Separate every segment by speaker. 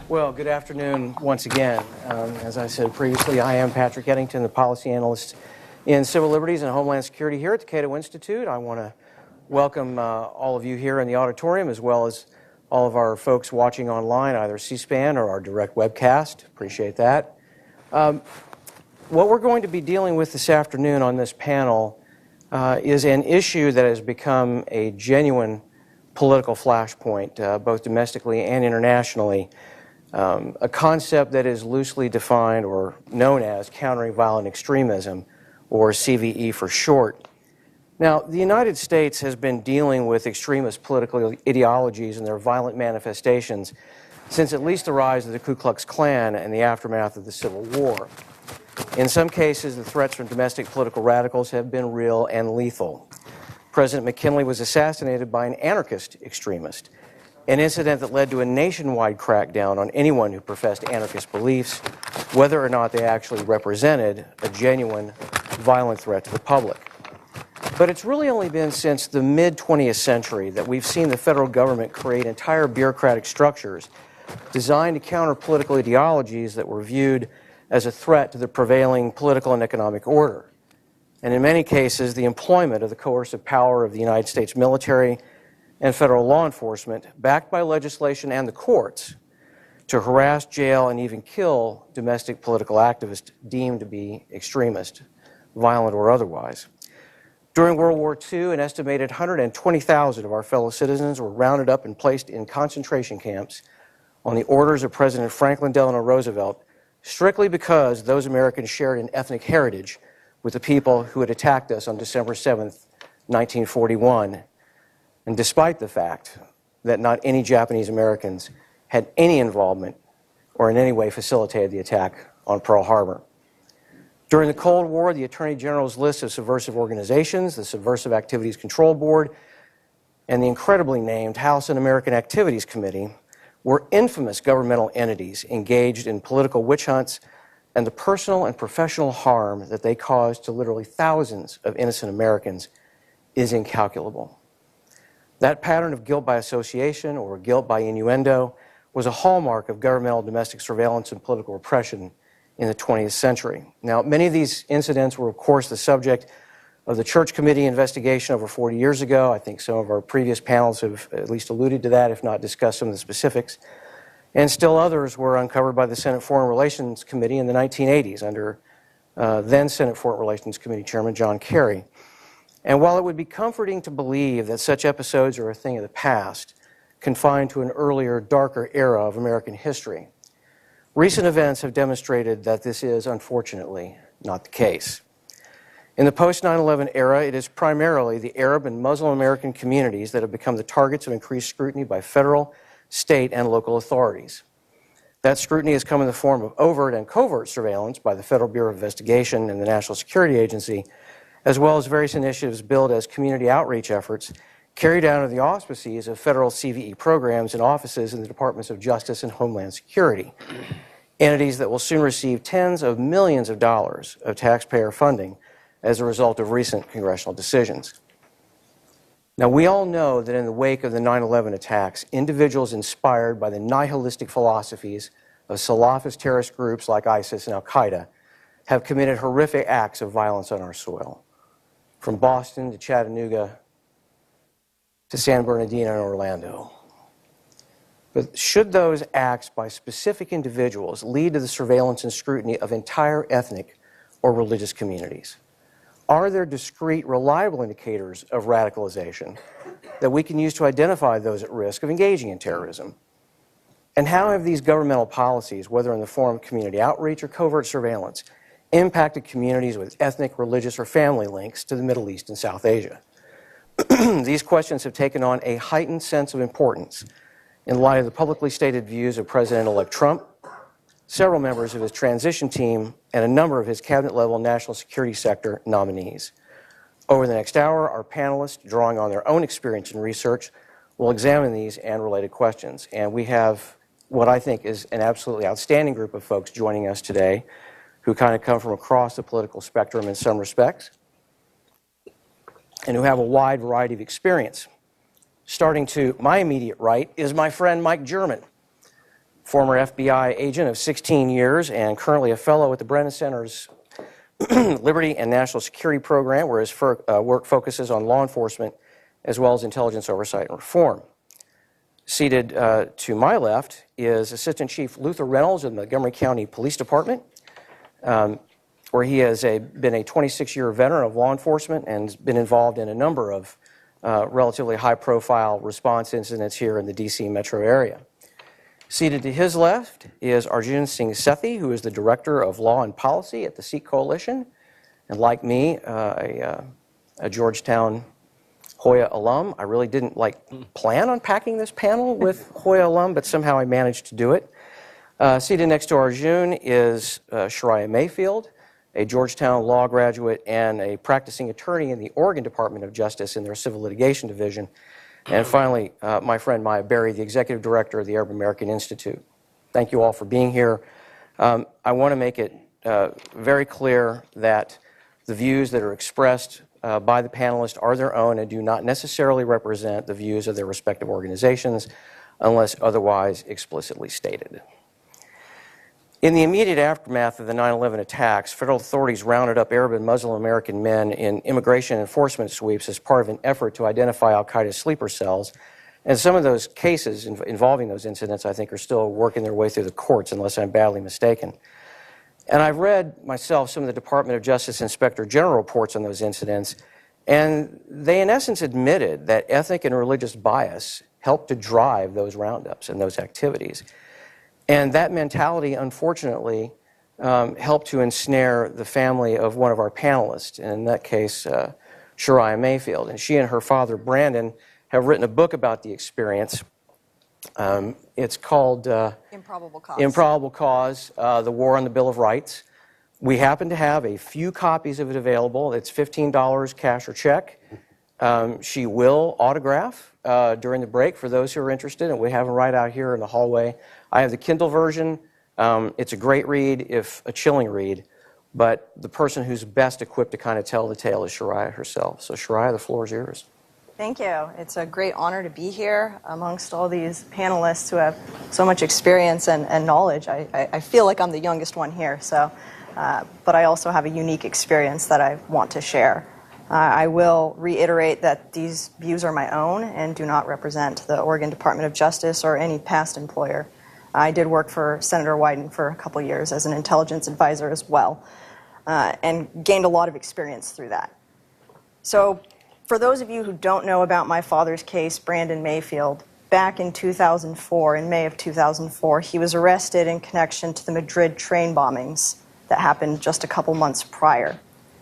Speaker 1: Well, good afternoon once again. As I said previously, I am Patrick Eddington, the policy analyst in civil liberties and homeland security here at the Cato Institute. I want to welcome all of you here in the auditorium, as well as all of our folks watching online, either C-SPAN or our direct webcast. Appreciate that. What we're going to be dealing with this afternoon on this panel is an issue that has become a genuine political flashpoint, both domestically and internationally. A concept that is loosely defined or known as countering violent extremism, or CVE for short. Now, the United States has been dealing with extremist political ideologies and their violent manifestations since at least the rise of the Ku Klux Klan and the aftermath of the Civil War. In some cases, the threats from domestic political radicals have been real and lethal. President McKinley was assassinated by an anarchist extremist, an incident that led to a nationwide crackdown on anyone who professed anarchist beliefs, whether or not they actually represented a genuine violent threat to the public. But it's really only been since the mid-20th century that we've seen the federal government create entire bureaucratic structures designed to counter political ideologies that were viewed as a threat to the prevailing political and economic order. And in many cases, the employment of the coercive power of the United States military and federal law enforcement, backed by legislation and the courts, to harass, jail, and even kill domestic political activists deemed to be extremist, violent or otherwise. During World War II, an estimated 120,000 of our fellow citizens were rounded up and placed in concentration camps on the orders of President Franklin Delano Roosevelt, strictly because those Americans shared an ethnic heritage with the people who had attacked us on December 7th, 1941. And despite the fact that not any Japanese Americans had any involvement or in any way facilitated the attack on Pearl Harbor. During the Cold War, the Attorney General's list of subversive organizations, the Subversive Activities Control Board, and the incredibly named House Un-American Activities Committee were infamous governmental entities engaged in political witch hunts, and the personal and professional harm that they caused to literally thousands of innocent Americans is incalculable. That pattern of guilt by association or guilt by innuendo was a hallmark of governmental domestic surveillance and political repression in the 20th century. Now, many of these incidents were, of course, the subject of the Church Committee investigation over 40 years ago. I think some of our previous panels have at least alluded to that, if not discussed some of the specifics. And still others were uncovered by the Senate Foreign Relations Committee in the 1980s under then Senate Foreign Relations Committee Chairman John Kerry. And while it would be comforting to believe that such episodes are a thing of the past, confined to an earlier, darker era of American history, recent events have demonstrated that this is, unfortunately, not the case. In the post-9/11 era, it is primarily the Arab and Muslim American communities that have become the targets of increased scrutiny by federal, state, and local authorities. That scrutiny has come in the form of overt and covert surveillance by the Federal Bureau of Investigation and the National Security Agency, as well as various initiatives billed as community outreach efforts carried out under the auspices of federal CVE programs and offices in the Departments of Justice and Homeland Security, entities that will soon receive tens of millions of dollars of taxpayer funding as a result of recent congressional decisions. Now, we all know that in the wake of the 9/11 attacks, individuals inspired by the nihilistic philosophies of Salafist terrorist groups like ISIS and Al-Qaeda have committed horrific acts of violence on our soil, from Boston to Chattanooga to San Bernardino and Orlando. But should those acts by specific individuals lead to the surveillance and scrutiny of entire ethnic or religious communities? Are there discrete, reliable indicators of radicalization that we can use to identify those at risk of engaging in terrorism? And how have these governmental policies, whether in the form of community outreach or covert surveillance, impacted communities with ethnic, religious, or family links to the Middle East and South Asia? These questions have taken on a heightened sense of importance in light of the publicly stated views of President-elect Trump, several members of his transition team, and a number of his cabinet-level national security sector nominees. Over the next hour, our panelists, drawing on their own experience and research, will examine these and related questions. And we have what I think is an absolutely outstanding group of folks joining us today who kind of come from across the political spectrum in some respects and who have a wide variety of experience. Starting to my immediate right is my friend Mike German. former FBI agent of 16 years and currently a fellow at the Brennan Center's Liberty and National Security Program, where his work focuses on law enforcement as well as intelligence oversight and reform. Seated to my left is Assistant Chief Luther Reynolds of the Montgomery County Police Department, where he has been a 26-year veteran of law enforcement and has been involved in a number of relatively high-profile response incidents here in the D.C. metro area. Seated to his left is Arjun Singh Sethi, who is the Director of Law and Policy at the Sikh Coalition, and like me, a Georgetown Hoya alum. I really didn't plan on packing this panel with Hoya alum, but somehow I managed to do it. Seated next to Arjun is Sharia Mayfield, a Georgetown law graduate and a practicing attorney in the Oregon Department of Justice in their Civil Litigation Division. And finally, my friend Maya Berry, the Executive Director of the Arab American Institute. Thank you all for being here. I want to make it very clear that the views that are expressed by the panelists are their own and do not necessarily represent the views of their respective organizations unless otherwise explicitly stated. In the immediate aftermath of the 9/11 attacks, federal authorities rounded up Arab and Muslim American men in immigration enforcement sweeps as part of an effort to identify al-Qaeda sleeper cells. And some of those cases involving those incidents, I think, are still working their way through the courts, unless I'm badly mistaken. And I've read myself some of the Department of Justice Inspector General reports on those incidents, and they in essence admitted that ethnic and religious bias helped to drive those roundups and those activities. And that mentality, unfortunately, helped to ensnare the family of one of our panelists, and in that case, Sharia Mayfield. And she and her father, Brennan, have written a book about the experience. It's called
Speaker 2: Improbable Cause.
Speaker 1: Improbable Cause, The War on the Bill of Rights. We happen to have a few copies of it available. It's $15 cash or check. She will autograph during the break for those who are interested, and we have them right out here in the hallway. I have the Kindle version. It's a great read, if a chilling read, but the person who's best equipped to kind of tell the tale is Sharia herself. So Sharia, the floor is yours.
Speaker 2: Thank you. It's a great honor to be here amongst all these panelists who have so much experience and knowledge. I feel like I'm the youngest one here, so, but I also have a unique experience that I want to share. I will reiterate that these views are my own and do not represent the Oregon Department of Justice or any past employer. I did work for Senator Wyden for a couple years as an intelligence advisor as well, and gained a lot of experience through that. So for those of you who don't know about my father's case, Brandon Mayfield, back in 2004, in May of 2004, he was arrested in connection to the Madrid train bombings that happened just a couple months prior.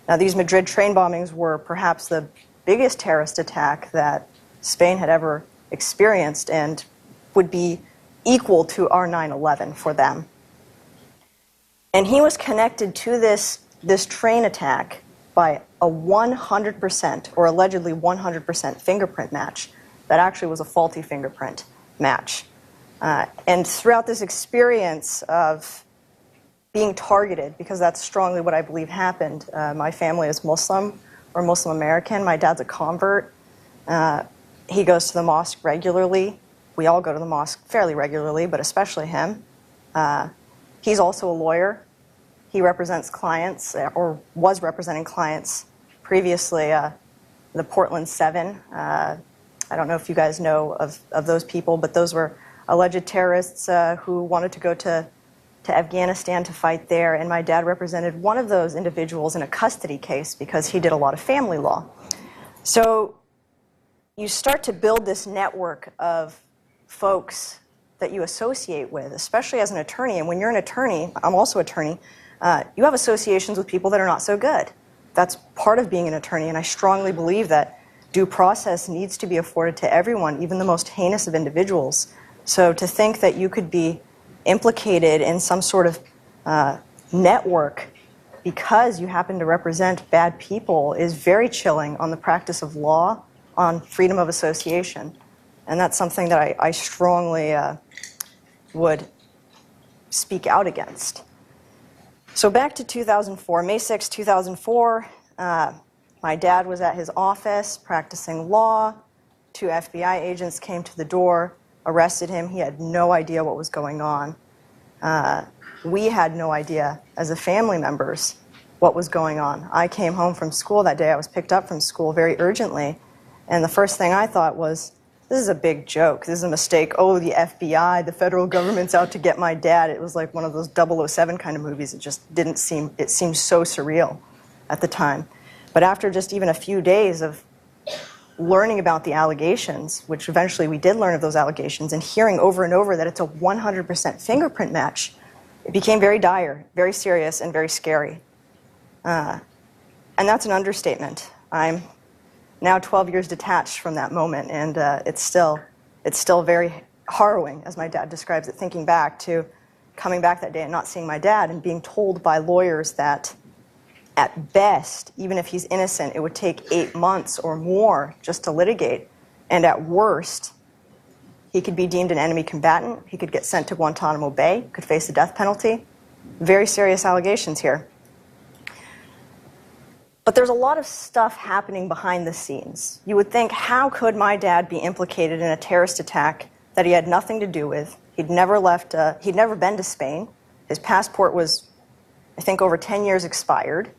Speaker 2: Now, these Madrid train bombings were perhaps the biggest terrorist attack that Spain had ever experienced and would be equal to our 9/11 for them. And he was connected to this train attack by a 100%, or allegedly 100% fingerprint match that actually was a faulty fingerprint match. And throughout this experience of being targeted, because that's strongly what I believe happened, my family is Muslim or Muslim American. My dad's a convert. He goes to the mosque regularly. We all go to the mosque fairly regularly, but especially him. He's also a lawyer. He represents clients, or was representing clients previously, the Portland 7. I don't know if you guys know of those people, but those were alleged terrorists who wanted to go to Afghanistan to fight there, and my dad represented one of those individuals in a custody case because he did a lot of family law. So you start to build this network of folks that you associate with, especially as an attorney. And when you're an attorney, I'm also an attorney, you have associations with people that are not so good. That's part of being an attorney, and I strongly believe that due process needs to be afforded to everyone, even the most heinous of individuals. So to think that you could be implicated in some sort of network because you happen to represent bad people is very chilling on the practice of law, on freedom of association. And that's something that I strongly would speak out against. So back to 2004, May 6, 2004, my dad was at his office practicing law. 2 FBI agents came to the door, arrested him. He had no idea what was going on. We had no idea as a family members what was going on. I came home from school that day. I was picked up from school very urgently, and the first thing I thought was, this is a big joke. This is a mistake. Oh, the FBI, the federal government's out to get my dad. It was like one of those 007 kind of movies. It just didn't seem, it seemed so surreal at the time. But after just even a few days of learning about the allegations, which eventually we did learn of those allegations, and hearing over and over that it's a 100% fingerprint match, it became very dire, very serious, and very scary. And that's an understatement. I'm now 12 years detached from that moment, and it's still very harrowing, as my dad describes it, thinking back to coming back that day and not seeing my dad and being told by lawyers that at best, even if he's innocent, it would take 8 months or more just to litigate, and at worst, he could be deemed an enemy combatant, he could get sent to Guantanamo Bay, could face the death penalty. Very serious allegations here. But there's a lot of stuff happening behind the scenes. You would think, how could my dad be implicated in a terrorist attack that he had nothing to do with? He'd never left, he'd never been to Spain. His passport was, I think, over 10 years expired.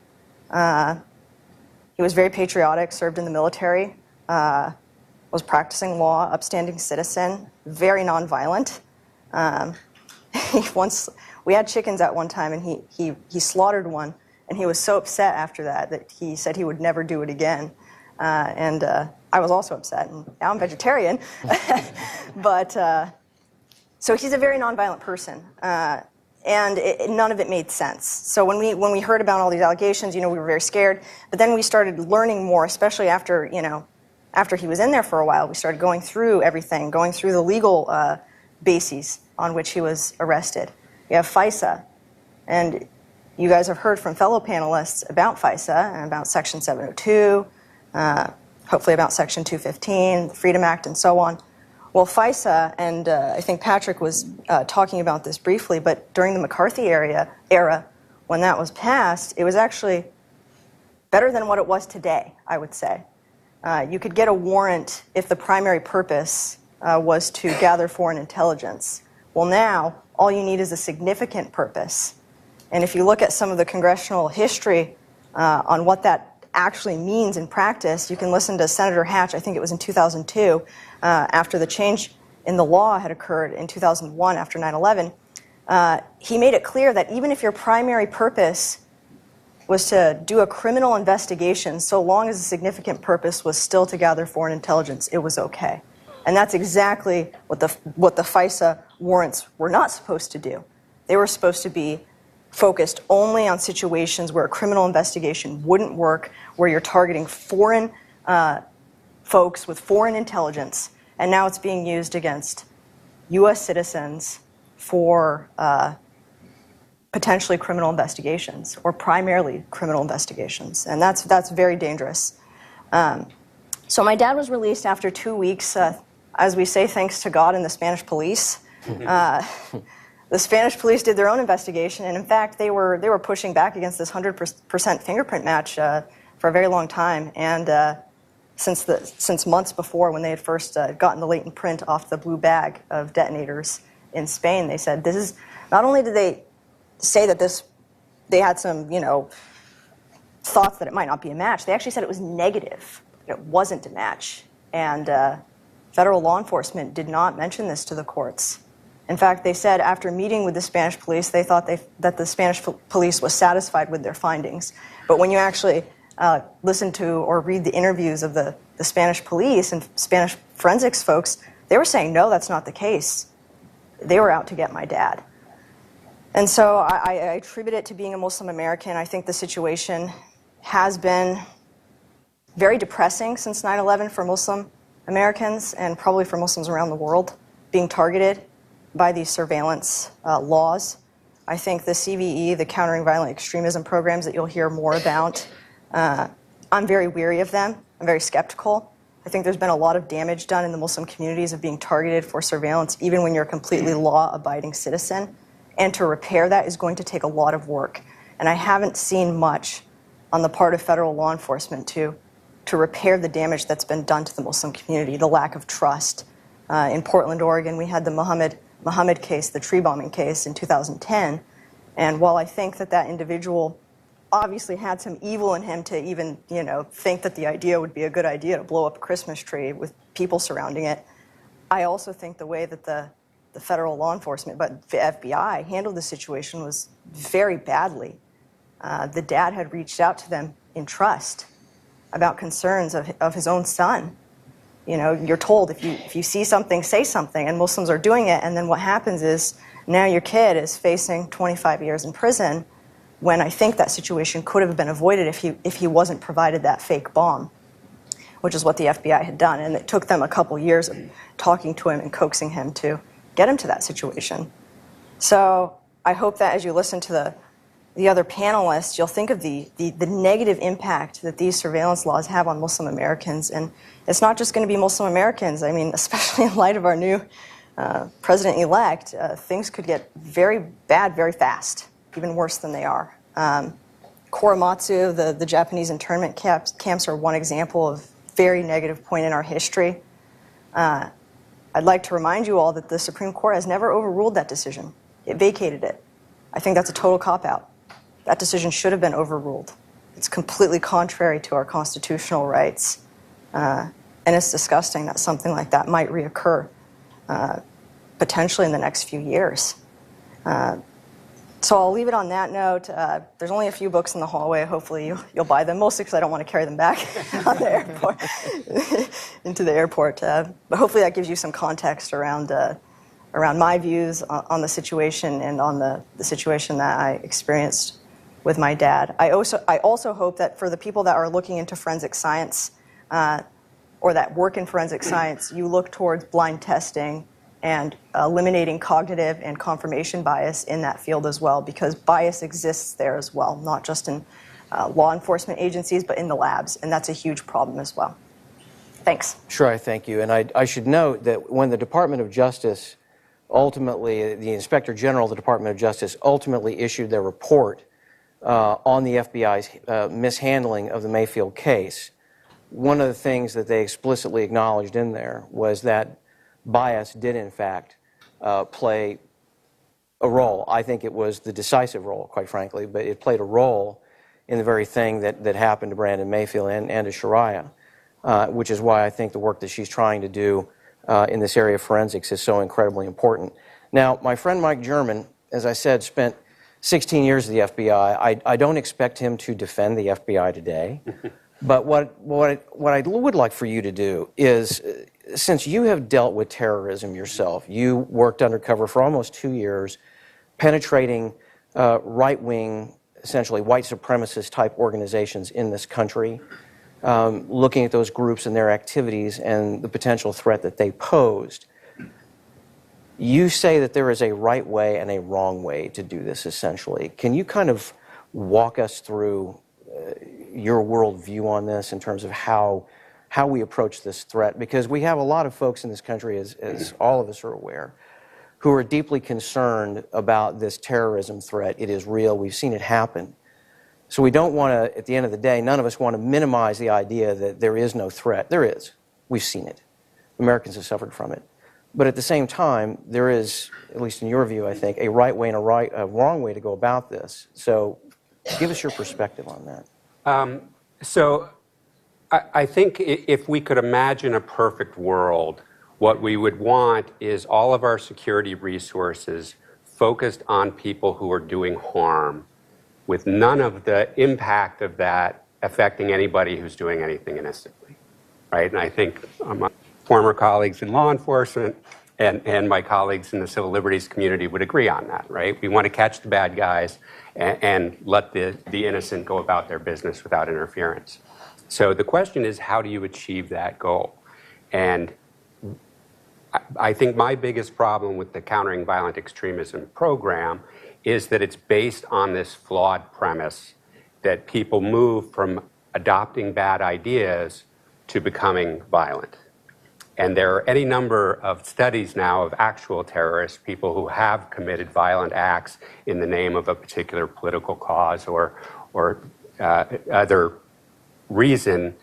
Speaker 2: He was very patriotic, served in the military, was practicing law, upstanding citizen, very nonviolent. We had chickens at one time, and he slaughtered one. And he was so upset after that he said he would never do it again. And I was also upset, and now I'm vegetarian. But so he's a very nonviolent person, and none of it made sense. So when we heard about all these allegations, we were very scared. But then we started learning more, especially after he was in there for a while. We started going through everything, going through the legal bases on which he was arrested. We have FISA, and you guys have heard from fellow panelists about FISA and about Section 702, hopefully about Section 215, the Freedom Act, and so on. Well, FISA, and I think Patrick was talking about this briefly, but during the McCarthy era, when that was passed, it was actually better than what it was today, I would say. You could get a warrant if the primary purpose was to gather foreign intelligence. Well, now, all you need is a significant purpose. And if you look at some of the congressional history on what that actually means in practice, you can listen to Senator Hatch, I think it was in 2002, after the change in the law had occurred in 2001 after 9/11. He made it clear that even if your primary purpose was to do a criminal investigation, so long as the significant purpose was still to gather foreign intelligence, it was okay. And that's exactly what the FISA warrants were not supposed to do. They were supposed to be focused only on situations where a criminal investigation wouldn't work, where you're targeting foreign folks with foreign intelligence, and now it's being used against U.S. citizens for potentially criminal investigations, or primarily criminal investigations, and that's very dangerous. So my dad was released after 2 weeks, as we say, thanks to God and the Spanish police. The Spanish police did their own investigation, and in fact, they were pushing back against this 100% fingerprint match for a very long time. And since months before, when they had first gotten the latent print off the blue bag of detonators in Spain, they said this is. Not only did they say that they had some thoughts that it might not be a match, they actually said it was negative. It wasn't a match, and federal law enforcement did not mention this to the courts. In fact, they said after meeting with the Spanish police, they thought that the Spanish police was satisfied with their findings. But when you actually listen to or read the interviews of the Spanish police and Spanish forensics folks, they were saying, no, that's not the case. They were out to get my dad. And so I attribute it to being a Muslim American. I think the situation has been very depressing since 9/11 for Muslim Americans and probably for Muslims around the world, being targeted by these surveillance laws. I think the CVE, the Countering Violent Extremism programs that you'll hear more about, I'm very weary of them. I'm very skeptical. I think there's been a lot of damage done in the Muslim communities of being targeted for surveillance, even when you're a completely law-abiding citizen. And to repair that is going to take a lot of work. And I haven't seen much on the part of federal law enforcement to repair the damage that's been done to the Muslim community, the lack of trust. In Portland, Oregon, we had the Muhammad Muhammad case, the tree bombing case in 2010. And while I think that that individual obviously had some evil in him to even, think that the idea would be a good idea to blow up a Christmas tree with people surrounding it, I also think the way that the federal law enforcement, but the FBI, handled the situation was very badly. The dad had reached out to them in trust about concerns of his own son. You're told if you see something, say something, and Muslims are doing it, and then what happens is now your kid is facing 25 years in prison, when I think that situation could have been avoided if he wasn't provided that fake bomb, which is what the FBI had done. And it took them a couple years of talking to him and coaxing him to get him to that situation. So I hope that as you listen to the other panelists, you'll think of the negative impact that these surveillance laws have on Muslim Americans. And it's not just going to be Muslim Americans. I mean, especially in light of our new president-elect, things could get very bad very fast, even worse than they are. Korematsu, the Japanese internment camps are one example of very negative point in our history. I'd like to remind you all that the Supreme Court has never overruled that decision. It vacated it. I think that's a total cop-out. That decision should have been overruled. It's completely contrary to our constitutional rights. And it's disgusting that something like that might reoccur, potentially in the next few years. So I'll leave it on that note. There's only a few books in the hallway. Hopefully you'll buy them, mostly because I don't want to carry them back on the airport, into the airport. But hopefully that gives you some context around my views on the situation and on the situation that I experienced with my dad. I also hope that for the people that are looking into forensic science or that work in forensic science, you look towards blind testing and eliminating cognitive and confirmation bias in that field as well, because bias exists there as well, not just in law enforcement agencies, but in the labs, and that's a huge problem as well. Thanks.
Speaker 1: Sure, I thank you. And I should note that when the Department of Justice ultimately, the Inspector General of the Department of Justice ultimately issued their report on the FBI's mishandling of the Mayfield case, one of the things that they explicitly acknowledged in there was that bias did, in fact, play a role. I think it was the decisive role, quite frankly, but it played a role in the very thing that happened to Brandon Mayfield and to Sharia, which is why I think the work that she's trying to do in this area of forensics is so incredibly important. Now, my friend Mike German, as I said, spent 16 years at the FBI. I don't expect him to defend the FBI today, but what I would like for you to do is, since you have dealt with terrorism yourself, you worked undercover for almost 2 years, penetrating right-wing, essentially white supremacist type organizations in this country, looking at those groups and their activities and the potential threat that they posed. You say that there is a right way and a wrong way to do this, essentially. Can you kind of walk us through your worldview on this in terms of how we approach this threat? Because we have a lot of folks in this country, as all of us are aware, who are deeply concerned about this terrorism threat. It is real. We've seen it happen. So we don't want to, at the end of the day, none of us want to minimize the idea that there is no threat. There is. We've seen it. Americans have suffered from it. But at the same time, there is, at least in your view, I think, a right way and a wrong way to go about this. So give us your perspective on that.
Speaker 3: So I think if we could imagine a perfect world, what we would want is all of our security resources focused on people who are doing harm, with none of the impact of that affecting anybody who's doing anything innocently, right? And I think my former colleagues in law enforcement and my colleagues in the civil liberties community would agree on that, right? We want to catch the bad guys and let the innocent go about their business without interference. So the question is, how do you achieve that goal? And I think my biggest problem with the Countering Violent Extremism program is that it's based on this flawed premise that people move from adopting bad ideas to becoming violent. And there are any number of studies now of actual terrorists, people who have committed violent acts in the name of a particular political cause or other reason.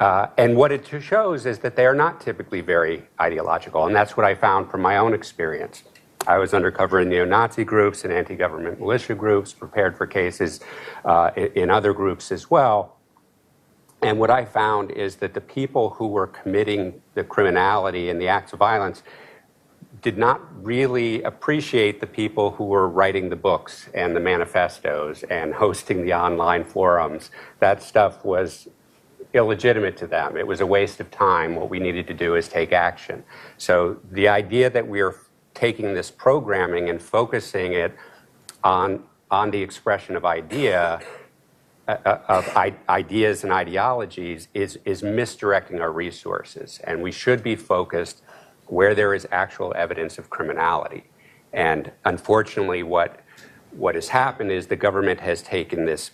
Speaker 3: And what it shows is that they are not typically very ideological. And that's what I found from my own experience. I was undercover in neo-Nazi groups and anti-government militia groups, prepared for cases in other groups as well. And what I found is that the people who were committing the criminality and the acts of violence did not really appreciate the people who were writing the books and the manifestos and hosting the online forums. That stuff was illegitimate to them. It was a waste of time. What we needed to do is take action. So the idea that we are taking this programming and focusing it on the expression of ideas and ideologies is misdirecting our resources. And we should be focused where there is actual evidence of criminality. And unfortunately, what has happened is the government has taken this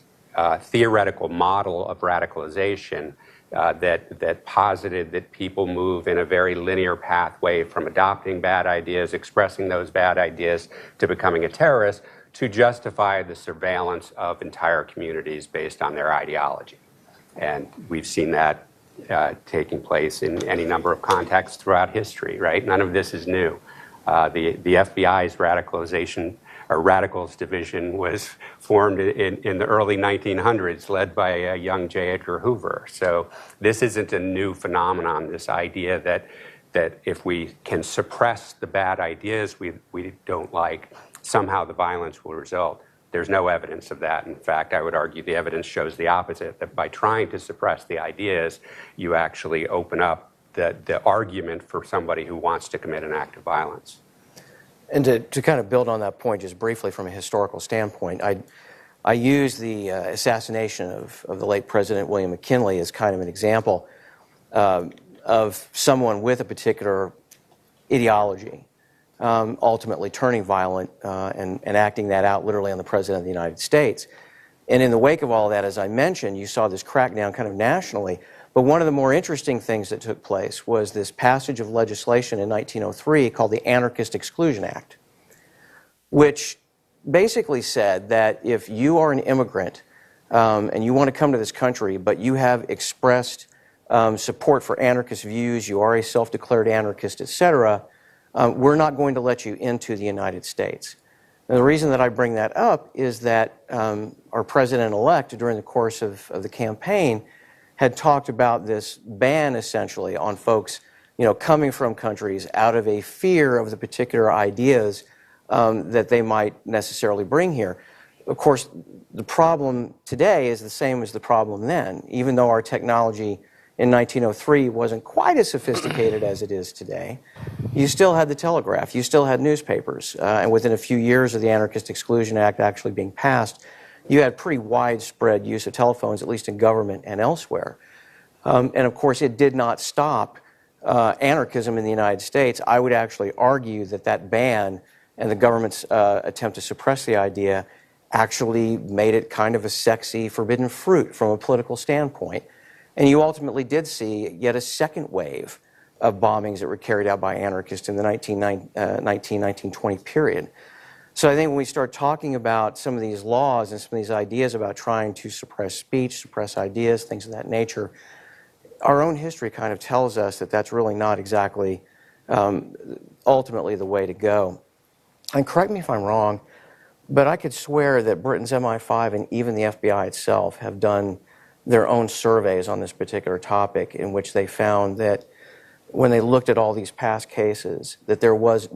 Speaker 3: theoretical model of radicalization that posited that people move in a very linear pathway from adopting bad ideas, expressing those bad ideas, to becoming a terrorist, to justify the surveillance of entire communities based on their ideology. And we've seen that taking place in any number of contexts throughout history, right? None of this is new. The FBI's Radicals Division was formed in the early 1900s, led by a young J. Edgar Hoover. So this isn't a new phenomenon, this idea that if we can suppress the bad ideas we don't like, somehow the violence will result. There's no evidence of that. In fact, I would argue the evidence shows the opposite, that by trying to suppress the ideas, you actually open up the argument for somebody who wants to commit an act of violence.
Speaker 1: And to kind of build on that point just briefly from a historical standpoint, I use the assassination of the late President William McKinley as kind of an example of someone with a particular ideology ultimately turning violent and acting that out literally on the President of the United States. And in the wake of all that, as I mentioned, you saw this crackdown kind of nationally. But one of the more interesting things that took place was this passage of legislation in 1903 called the Anarchist Exclusion Act, which basically said that if you are an immigrant and you want to come to this country, but you have expressed support for anarchist views, you are a self-declared anarchist, etc., we're not going to let you into the United States. Now, the reason that I bring that up is that our president-elect, during the course of the campaign, had talked about this ban, essentially, on folks, coming from countries out of a fear of the particular ideas that they might necessarily bring here. Of course, the problem today is the same as the problem then. Even though our technology in 1903 wasn't quite as sophisticated as it is today, you still had the telegraph, you still had newspapers, and within a few years of the Anarchist Exclusion Act actually being passed, you had pretty widespread use of telephones, at least in government and elsewhere. And of course, it did not stop anarchism in the United States. I would actually argue that that ban and the government's attempt to suppress the idea actually made it kind of a sexy forbidden fruit from a political standpoint. And you ultimately did see yet a second wave of bombings that were carried out by anarchists in the 1920 period. So I think when we start talking about some of these laws and some of these ideas about trying to suppress speech, suppress ideas, things of that nature, our own history kind of tells us that that's really not exactly ultimately the way to go. And correct me if I'm wrong, but I could swear that Britain's MI5 and even the FBI itself have done their own surveys on this particular topic, in which they found that when they looked at all these past cases, that there was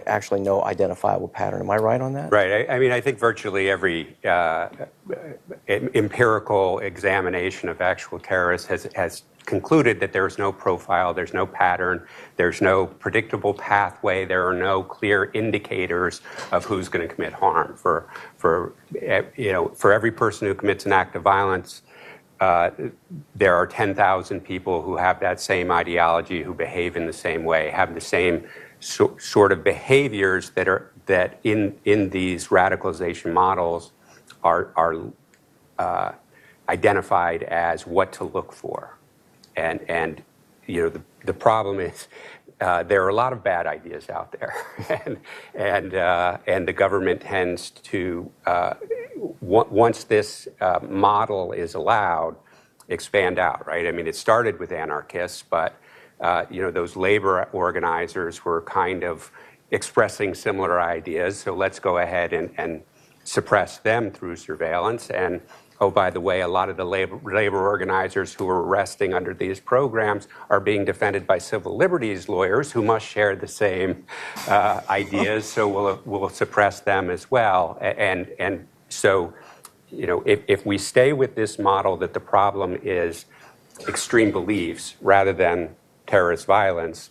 Speaker 1: actually no identifiable pattern. Am I right on that?
Speaker 3: Right. I mean, I think virtually every empirical examination of actual terrorists has concluded that there's no profile, there's no pattern, there's no predictable pathway, there are no clear indicators of who's going to commit harm. For every person who commits an act of violence, there are 10,000 people who have that same ideology, who behave in the same way, have the same sort of behaviors that in these radicalization models are identified as what to look for. And the problem is there are a lot of bad ideas out there, and the government tends to once this model is allowed, expand out, right? I mean, it started with anarchists, but those labor organizers were kind of expressing similar ideas, so let's go ahead and suppress them through surveillance. And oh, by the way, a lot of the labor organizers who are arresting under these programs are being defended by civil liberties lawyers who must share the same ideas, so we'll suppress them as well. And so, if we stay with this model that the problem is extreme beliefs rather than terrorist violence,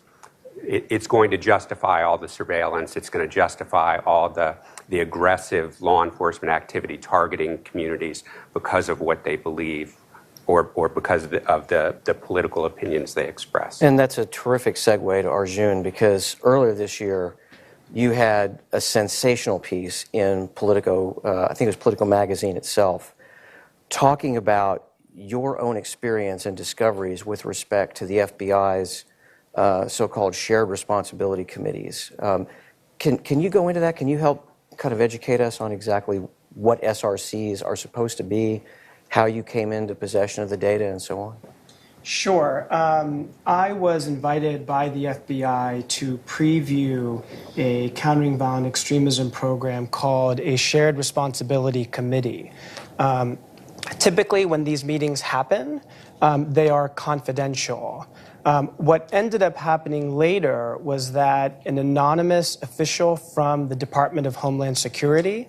Speaker 3: it's going to justify all the surveillance. It's going to justify all the aggressive law enforcement activity targeting communities because of what they believe or because of the political opinions they express.
Speaker 1: And that's a terrific segue to Arjun, because earlier this year you had a sensational piece in Politico, I think it was Politico magazine itself, talking about your own experience and discoveries with respect to the FBI's so-called shared responsibility committees. Can you go into that? Can you help kind of educate us on exactly what SRCs are supposed to be, how you came into possession of the data, and so on?
Speaker 4: Sure. I was invited by the FBI to preview a countering violent extremism program called a Shared Responsibility Committee. Typically, when these meetings happen, they are confidential. What ended up happening later was that an anonymous official from the Department of Homeland Security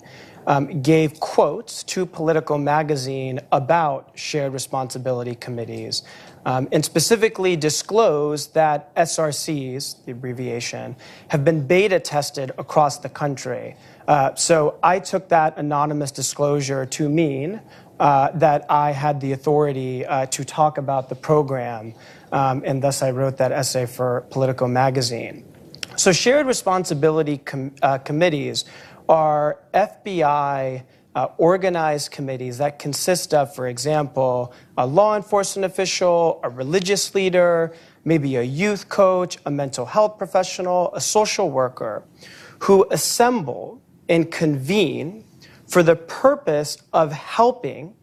Speaker 4: gave quotes to Politico magazine about shared responsibility committees, and specifically disclosed that SRCs, the abbreviation, have been beta tested across the country. So I took that anonymous disclosure to mean that I had the authority to talk about the program, and thus I wrote that essay for Politico magazine. So shared responsibility committees are FBI organized committees that consist of, for example, a law enforcement official, a religious leader, maybe a youth coach, a mental health professional, a social worker, who assemble and convene for the purpose of helping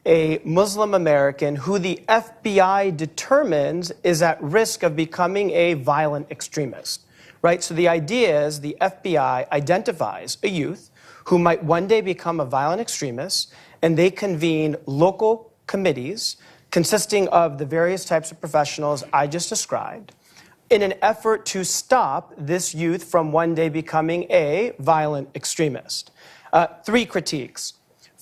Speaker 4: a Muslim American who the FBI determines is at risk of becoming a violent extremist, right? So the idea is the FBI identifies a youth who might one day become a violent extremist, and they convene local committees consisting of the various types of professionals I just described in an effort to stop this youth from one day becoming a violent extremist. Three critiques.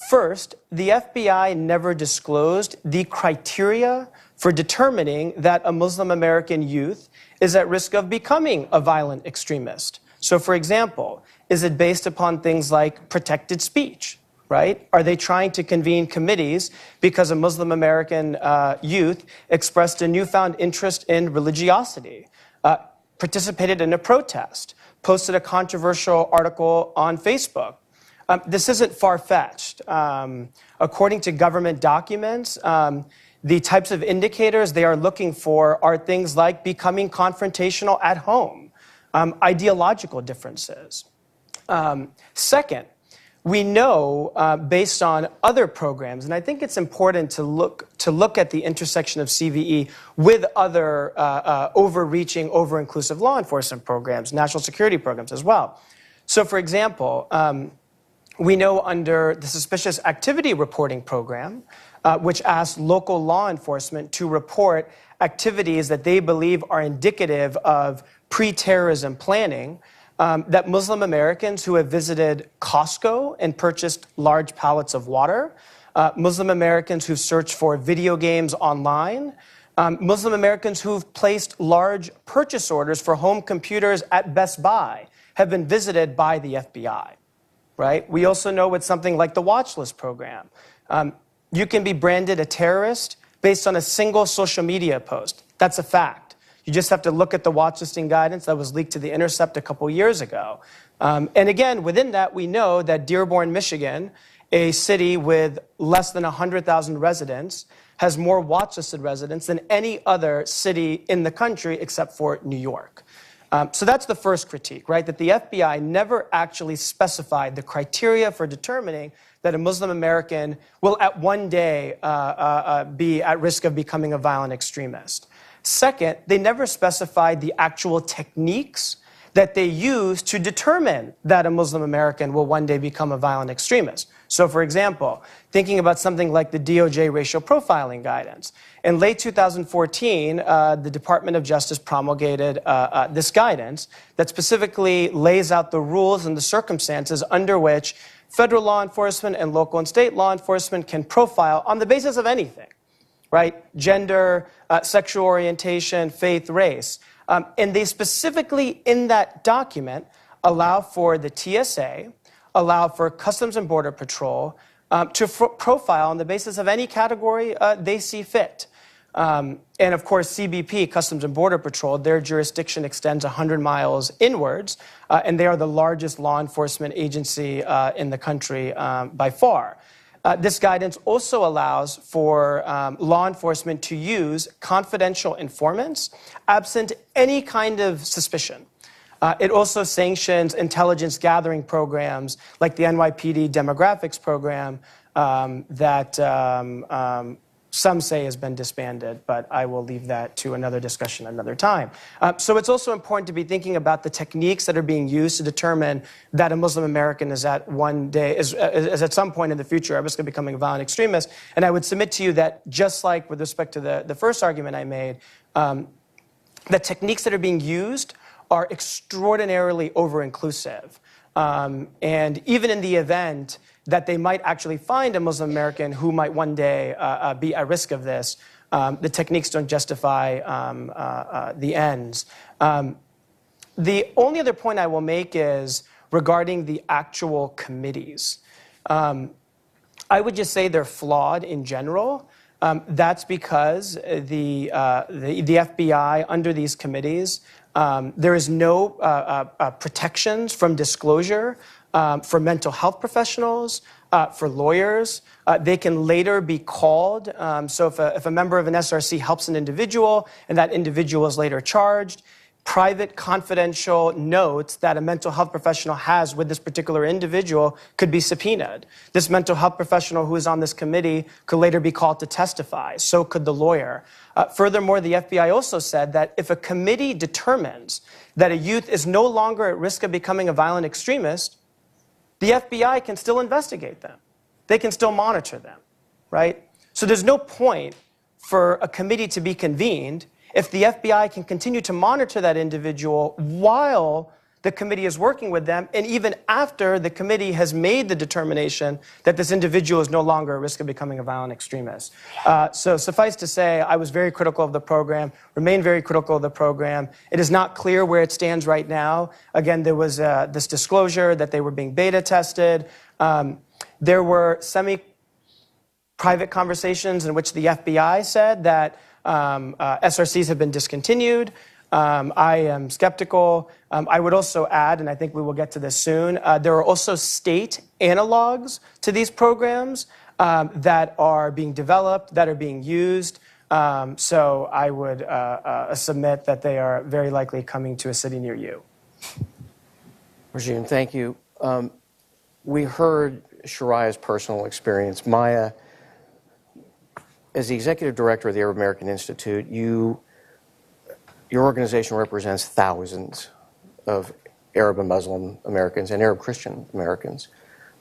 Speaker 4: First, the FBI never disclosed the criteria for determining that a Muslim American youth is at risk of becoming a violent extremist. So, for example, is it based upon things like protected speech, right? Are they trying to convene committees because a Muslim American youth expressed a newfound interest in religiosity, participated in a protest, posted a controversial article on Facebook? This isn't far-fetched. According to government documents, the types of indicators they are looking for are things like becoming confrontational at home, ideological differences. Second, we know based on other programs, and I think it's important to look at the intersection of CVE with other overreaching, over-inclusive law enforcement programs, national security programs as well. So, for example, we know under the Suspicious Activity Reporting Program, which asks local law enforcement to report activities that they believe are indicative of pre-terrorism planning, that Muslim Americans who have visited Costco and purchased large pallets of water, Muslim Americans who've searched for video games online, Muslim Americans who've placed large purchase orders for home computers at Best Buy have been visited by the FBI. Right? We also know with something like the watch list program, you can be branded a terrorist based on a single social media post. That's a fact. You just have to look at the watch listing guidance that was leaked to The Intercept a couple years ago. And again, within that, we know that Dearborn, Michigan, a city with less than 100,000 residents, has more watch listed residents than any other city in the country except for New York. So that's the first critique, right? That the FBI never actually specified the criteria for determining that a Muslim American will at one day be at risk of becoming a violent extremist. Second, they never specified the actual techniques that they use to determine that a Muslim American will one day become a violent extremist. So, for example, thinking about something like the DOJ racial profiling guidance. In late 2014, the Department of Justice promulgated this guidance that specifically lays out the rules and the circumstances under which federal law enforcement and local and state law enforcement can profile on the basis of anything, right? Gender, sexual orientation, faith, race. And they specifically, in that document, allow for the TSA, allow for Customs and Border Patrol to profile on the basis of any category they see fit. And of course, CBP, Customs and Border Patrol, their jurisdiction extends 100 miles inwards, and they are the largest law enforcement agency in the country by far. This guidance also allows for law enforcement to use confidential informants absent any kind of suspicion. It also sanctions intelligence gathering programs like the NYPD demographics program that some say has been disbanded, but I will leave that to another discussion another time. So it's also important to be thinking about the techniques that are being used to determine that a Muslim American is at some point in the future at risk of becoming a violent extremist. And I would submit to you that just like with respect to the first argument I made, the techniques that are being used are extraordinarily over-inclusive. And even in the event that they might actually find a Muslim American who might one day be at risk of this, the techniques don't justify the ends. The only other point I will make is regarding the actual committees. I would just say they're flawed in general. That's because the FBI, under these committees, there is no protections from disclosure for mental health professionals, for lawyers. They can later be called. So if a member of an SRC helps an individual and that individual is later charged, private confidential notes that a mental health professional has with this particular individual could be subpoenaed. This mental health professional who is on this committee could later be called to testify. So could the lawyer. Furthermore, the FBI also said that if a committee determines that a youth is no longer at risk of becoming a violent extremist, the FBI can still investigate them. They can still monitor them, right? So there's no point for a committee to be convened if the FBI can continue to monitor that individual while the committee is working with them, and even after the committee has made the determination that this individual is no longer at risk of becoming a violent extremist. So suffice to say, I was very critical of the program, remain very critical of the program. It is not clear where it stands right now. Again, there was this disclosure that they were being beta tested. There were semi-private conversations in which the FBI said that SRCs have been discontinued. I am skeptical. I would also add, and I think we will get to this soon, there are also state analogs to these programs that are being developed, that are being used. So I would submit that they are very likely coming to a city near you.
Speaker 1: Arjun, thank you. We heard Shariah's personal experience. Maya, as the executive director of the Arab American Institute, your organization represents thousands of Arab and Muslim Americans and Arab Christian Americans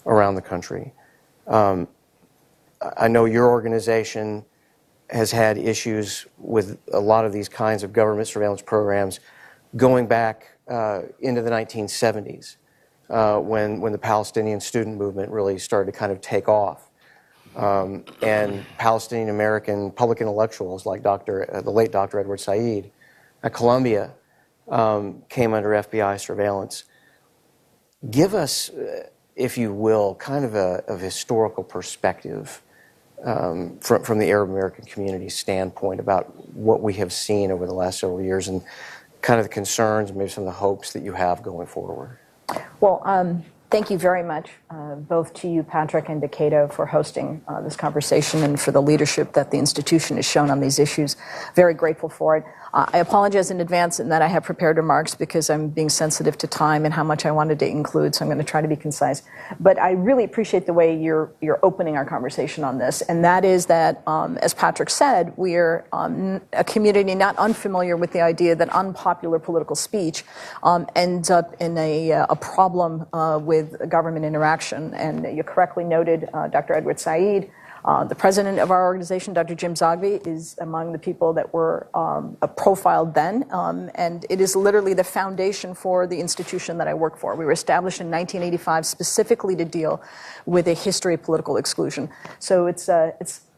Speaker 1: around the country. I know your organization has had issues with a lot of these kinds of government surveillance programs going back into the 1970s when the Palestinian student movement really started to kind of take off. And Palestinian-American public intellectuals like the late Dr. Edward Said at Columbia came under FBI surveillance. Give us, if you will, kind of a historical perspective from the Arab American community standpoint about what we have seen over the last several years and kind of the concerns and maybe some of the hopes that you have going forward.
Speaker 5: Well, Thank you very much, both to you, Patrick, and to Cato for hosting this conversation and for the leadership that the institution has shown on these issues. Very grateful for it. I apologize in advance in that I have prepared remarks because I'm being sensitive to time and how much I wanted to include, so I'm going to try to be concise. But I really appreciate the way you're opening our conversation on this, and that is that, as Patrick said, we are a community not unfamiliar with the idea that unpopular political speech ends up in a problem with government interaction. And you correctly noted Dr. Edward Said. The president of our organization, Dr. Jim Zogby, is among the people that were profiled then, and it is literally the foundation for the institution that I work for. We were established in 1985 specifically to deal with a history of political exclusion. So it's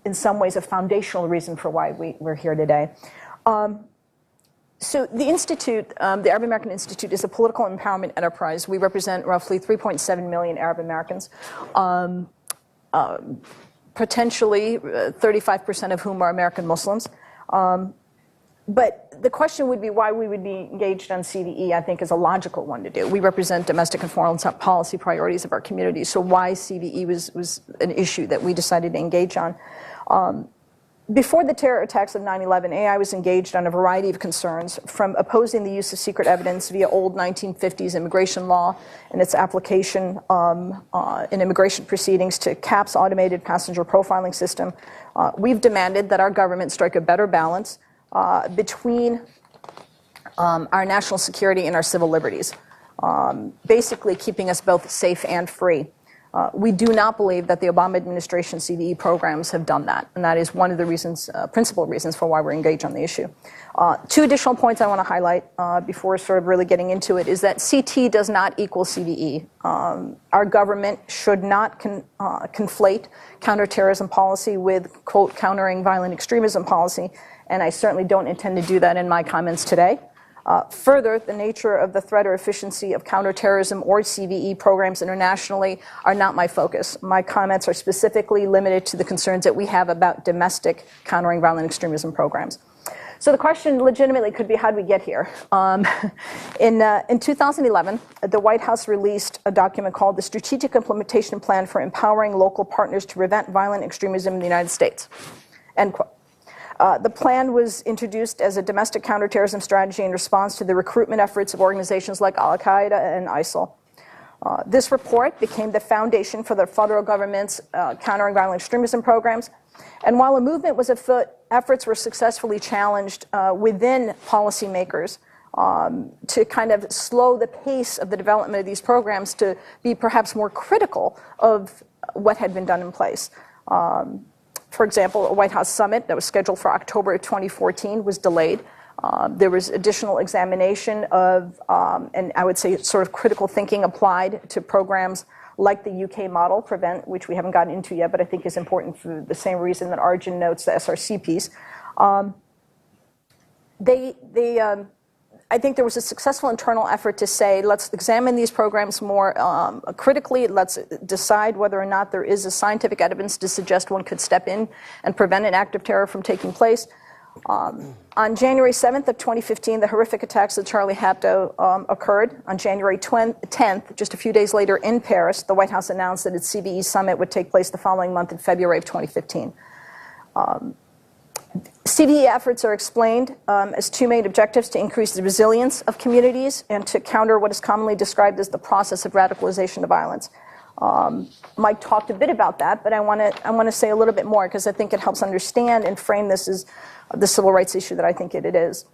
Speaker 5: in some ways a foundational reason for why we're here today. So the Institute, the Arab American Institute, is a political empowerment enterprise. We represent roughly 3.7 million Arab Americans. Potentially 35% of whom are American Muslims. But the question would be why we would be engaged on CVE, I think, is a logical one to do. We represent domestic and foreign policy priorities of our community, so why CVE was an issue that we decided to engage on. Before the terror attacks of 9/11, AI was engaged on a variety of concerns, from opposing the use of secret evidence via old 1950s immigration law and its application in immigration proceedings to CAP's automated passenger profiling system. We've demanded that our government strike a better balance between our national security and our civil liberties, basically keeping us both safe and free. We do not believe that the Obama administration CVE programs have done that, and that is one of the reasons, principal reasons for why we're engaged on the issue. Two additional points I want to highlight before sort of really getting into it is that CT does not equal CVE. Our government should not conflate counterterrorism policy with, quote, countering violent extremism policy, and I certainly don't intend to do that in my comments today. Further, the nature of the threat or efficiency of counterterrorism or CVE programs internationally are not my focus. My comments are specifically limited to the concerns that we have about domestic countering violent extremism programs. So the question legitimately could be, how did we get here? In 2011, the White House released a document called the Strategic Implementation Plan for Empowering Local Partners to Prevent Violent Extremism in the United States, end quote. The plan was introduced as a domestic counterterrorism strategy in response to the recruitment efforts of organizations like Al-Qaeda and ISIL. This report became the foundation for the federal government's countering violent extremism programs. And while a movement was afoot, efforts were successfully challenged within policymakers to kind of slow the pace of the development of these programs to be perhaps more critical of what had been done in place. For example, a White House summit that was scheduled for October 2014 was delayed. There was additional examination of, and I would say sort of critical thinking applied to programs like the UK model, PREVENT, which we haven't gotten into yet, but I think is important for the same reason that Arjun notes the SRC piece. I think there was a successful internal effort to say, let's examine these programs more critically. Let's decide whether or not there is a scientific evidence to suggest one could step in and prevent an act of terror from taking place. On January 7th of 2015, the horrific attacks at Charlie Hebdo occurred. On January 10th, just a few days later in Paris, the White House announced that its CVE summit would take place the following month in February of 2015. CVE efforts are explained as two main objectives: to increase the resilience of communities and to counter what is commonly described as the process of radicalization to violence. Mike talked a bit about that, but I want to say a little bit more because I think it helps understand and frame this as the civil rights issue that I think it is.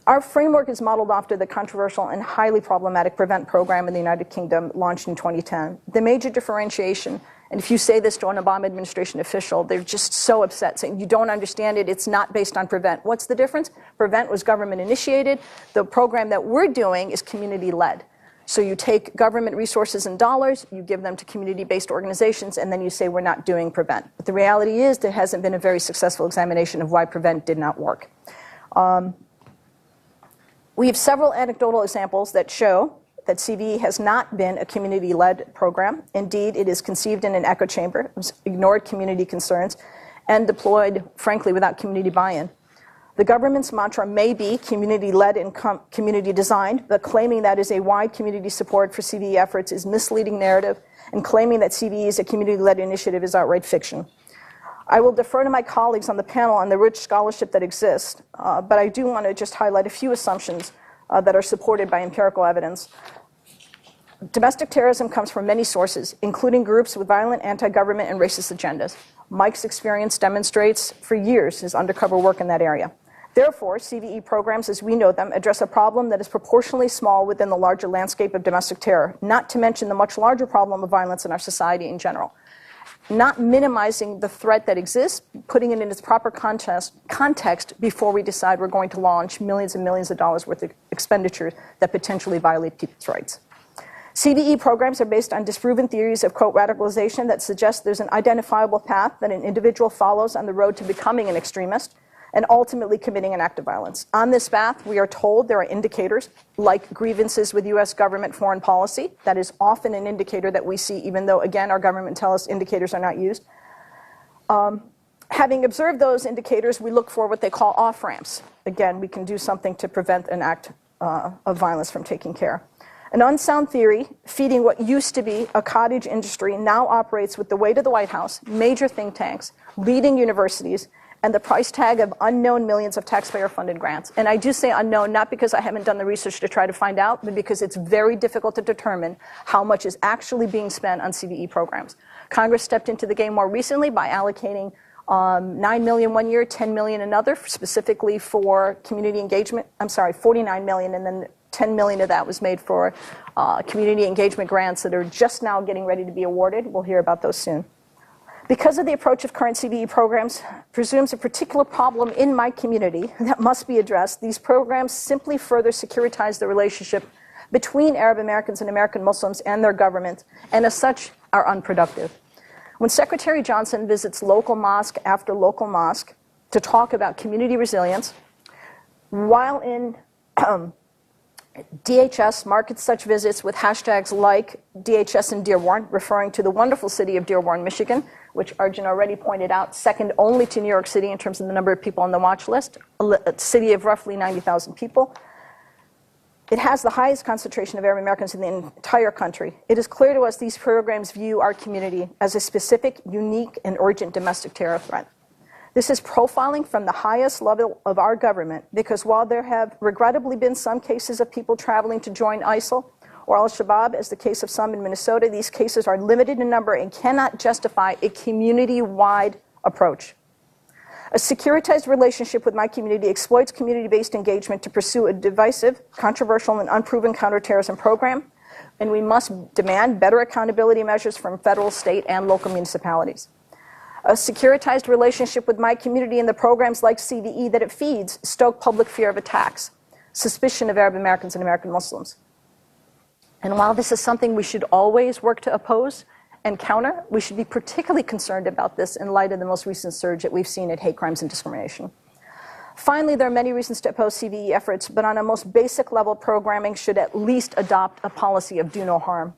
Speaker 5: Our framework is modeled after the controversial and highly problematic PREVENT program in the United Kingdom, launched in 2010. The major differentiation, and if you say this to an Obama administration official, they're just so upset, saying, you don't understand it, it's not based on PREVENT. What's the difference? PREVENT was government initiated. The program that we're doing is community led. So you take government resources and dollars, you give them to community-based organizations, and then you say we're not doing PREVENT. But the reality is there hasn't been a very successful examination of why PREVENT did not work. We have several anecdotal examples that show that CVE has not been a community-led program. Indeed, it is conceived in an echo chamber, ignored community concerns, and deployed, frankly, without community buy-in. The government's mantra may be community-led and community-designed, but claiming that is a wide community support for CVE efforts is misleading narrative, and claiming that CVE is a community-led initiative is outright fiction. I will defer to my colleagues on the panel on the rich scholarship that exists, but I do want to just highlight a few assumptions that are supported by empirical evidence. Domestic terrorism comes from many sources, including groups with violent anti-government and racist agendas. Mike's experience demonstrates for years his undercover work in that area. Therefore, CVE programs, as we know them, address a problem that is proportionally small within the larger landscape of domestic terror, not to mention the much larger problem of violence in our society in general. Not minimizing the threat that exists, putting it in its proper context before we decide we're going to launch millions and millions of dollars worth of expenditures that potentially violate people's rights. CVE programs are based on disproven theories of, quote, radicalization that suggest there's an identifiable path that an individual follows on the road to becoming an extremist and ultimately committing an act of violence. On this path, we are told there are indicators like grievances with U.S. government foreign policy. That is often an indicator that we see, even though, again, our government tells us indicators are not used. Having observed those indicators, we look for what they call off-ramps. Again, we can do something to prevent an act of violence from taking care. An unsound theory feeding what used to be a cottage industry now operates with the weight of the White House, major think tanks, leading universities, and the price tag of unknown millions of taxpayer-funded grants. And I do say unknown not because I haven't done the research to try to find out, but because it's very difficult to determine how much is actually being spent on CVE programs. Congress stepped into the game more recently by allocating $9 million one year, $10 million another, specifically for community engagement. I'm sorry, $49 million, and then $10 million of that was made for community engagement grants that are just now getting ready to be awarded. We'll hear about those soon. Because of the approach of current CVE programs presumes a particular problem in my community that must be addressed, these programs simply further securitize the relationship between Arab Americans and American Muslims and their government, and as such are unproductive. When Secretary Johnson visits local mosque after local mosque to talk about community resilience, while in DHS markets such visits with hashtags like DHS in Dearborn, referring to the wonderful city of Dearborn, Michigan, which Arjun already pointed out, second only to New York City in terms of the number of people on the watch list, a city of roughly 90,000 people. It has the highest concentration of Arab Americans in the entire country. It is clear to us these programs view our community as a specific, unique, and urgent domestic terror threat. This is profiling from the highest level of our government because while there have regrettably been some cases of people traveling to join ISIL or Al-Shabaab, as the case of some in Minnesota, these cases are limited in number and cannot justify a community-wide approach. A securitized relationship with my community exploits community-based engagement to pursue a divisive, controversial, and unproven counterterrorism program, and we must demand better accountability measures from federal, state, and local municipalities. A securitized relationship with my community and the programs like CVE that it feeds stoke public fear of attacks, suspicion of Arab Americans and American Muslims. And while this is something we should always work to oppose and counter, we should be particularly concerned about this in light of the most recent surge that we've seen at hate crimes and discrimination. Finally, there are many reasons to oppose CVE efforts, but on a most basic level, programming should at least adopt a policy of do no harm.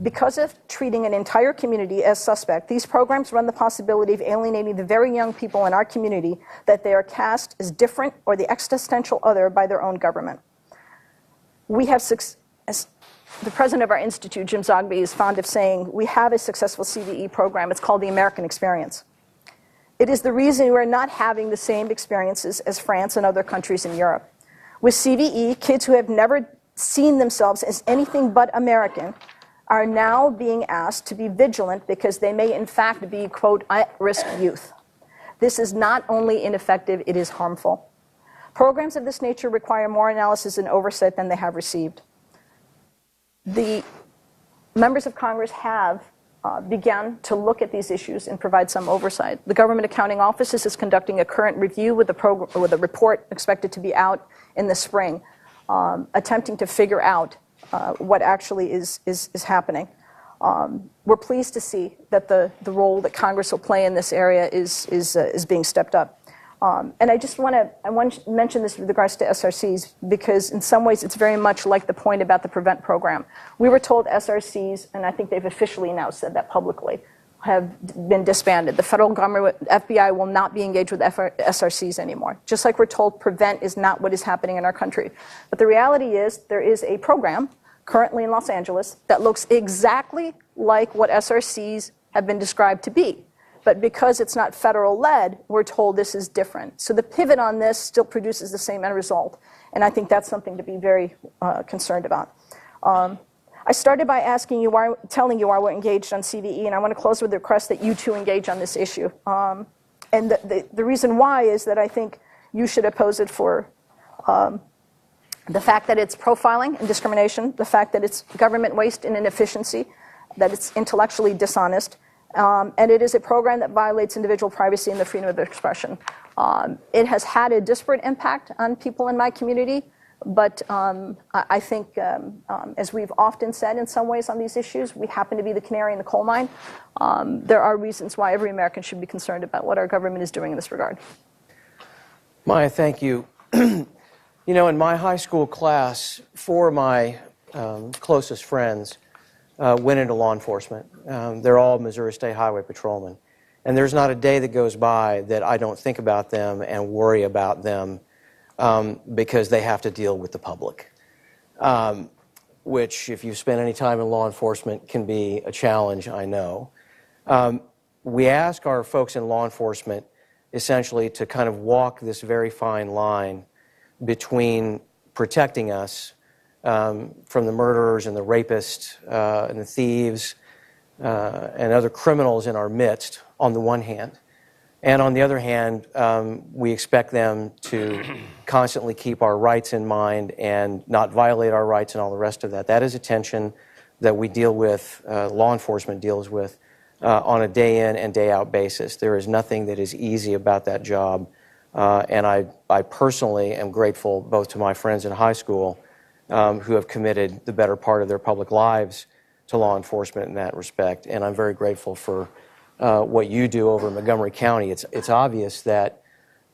Speaker 5: Because of treating an entire community as suspect, these programs run the possibility of alienating the very young people in our community that they are cast as different or the existential other by their own government. We have, as the president of our institute, Jim Zogby, is fond of saying, we have a successful CVE program. It's called the American Experience. It is the reason we're not having the same experiences as France and other countries in Europe. With CVE, kids who have never seen themselves as anything but American are now being asked to be vigilant because they may in fact be, quote, at-risk youth. This is not only ineffective, it is harmful. Programs of this nature require more analysis and oversight than they have received. The members of Congress have begun to look at these issues and provide some oversight. The Government Accounting Office is conducting a current review with a report expected to be out in the spring, attempting to figure out what actually is happening. We're pleased to see that the role that Congress will play in this area is being stepped up. And I want to mention this with regards to SRCs because in some ways it's very much like the point about the PREVENT program. We were told SRCs, and I think they've officially now said that publicly, have been disbanded. The federal government, FBI, will not be engaged with SRCs anymore. Just like we're told prevent is not what is happening in our country. But the reality is there is a program currently in Los Angeles that looks exactly like what SRCs have been described to be. But because it's not federal-led, we're told this is different. So the pivot on this still produces the same end result. And I think that's something to be very concerned about. I started by asking you telling you why we're engaged on CVE, and I want to close with the request that you too engage on this issue. And the reason why is that I think you should oppose it for the fact that it's profiling and discrimination, the fact that it's government waste and inefficiency, that it's intellectually dishonest, and it is a program that violates individual privacy and the freedom of expression. It has had a disparate impact on people in my community, but I think, as we've often said in some ways on these issues, we happen to be the canary in the coal mine. There are reasons why every American should be concerned about what our government is doing in this regard.
Speaker 1: Maya, thank you. You know, in my high school class, 4 of my closest friends went into law enforcement. They're all Missouri State Highway patrolmen. And there's not a day that goes by that I don't think about them and worry about them because they have to deal with the public, which, if you've spent any time in law enforcement, can be a challenge, I know. We ask our folks in law enforcement essentially to kind of walk this very fine line between protecting us from the murderers and the rapists and the thieves and other criminals in our midst on the one hand, and on the other hand, we expect them to constantly keep our rights in mind and not violate our rights and all the rest of that. That is a tension that we deal with, law enforcement deals with, on a day in and day out basis. There is nothing that is easy about that job, and I personally am grateful both to my friends in high school who have committed the better part of their public lives to law enforcement in that respect, and I'm very grateful for what you do over in Montgomery County. It's obvious that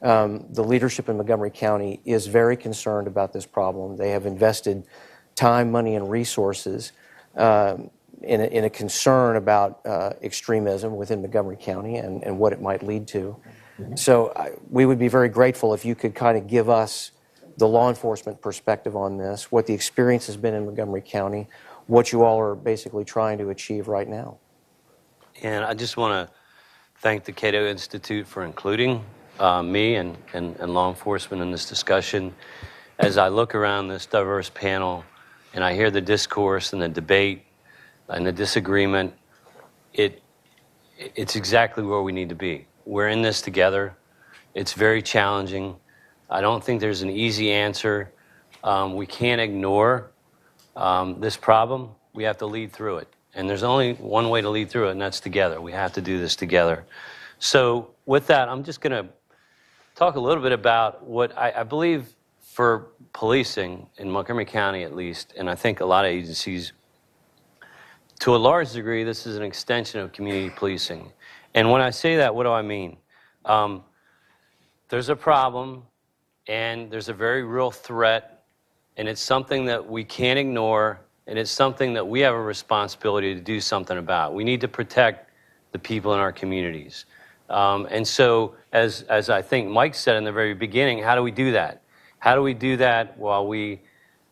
Speaker 1: the leadership in Montgomery County is very concerned about this problem. They have invested time, money, and resources in a concern about extremism within Montgomery County and what it might lead to. So we would be very grateful if you could kind of give us the law enforcement perspective on this, what the experience has been in Montgomery County, what you all are basically trying to achieve right now.
Speaker 6: And I just want to thank the Cato Institute for including me and law enforcement in this discussion. As I look around this diverse panel and I hear the discourse and the debate and the disagreement, it's exactly where we need to be. We're in this together. It's very challenging. I don't think there's an easy answer. We can't ignore this problem. We have to lead through it. And there's only one way to lead through it, and that's together. We have to do this together. So with that, I'm just going to talk a little bit about what I believe for policing in Montgomery County, at least, and I think a lot of agencies, to a large degree, this is an extension of community policing. And when I say that, what do I mean? There's a problem, and there's a very real threat, and it's something that we can't ignore, and it's something that we have a responsibility to do something about. We need to protect the people in our communities. And so, as I think Mike said in the very beginning, how do we do that? How do we do that while we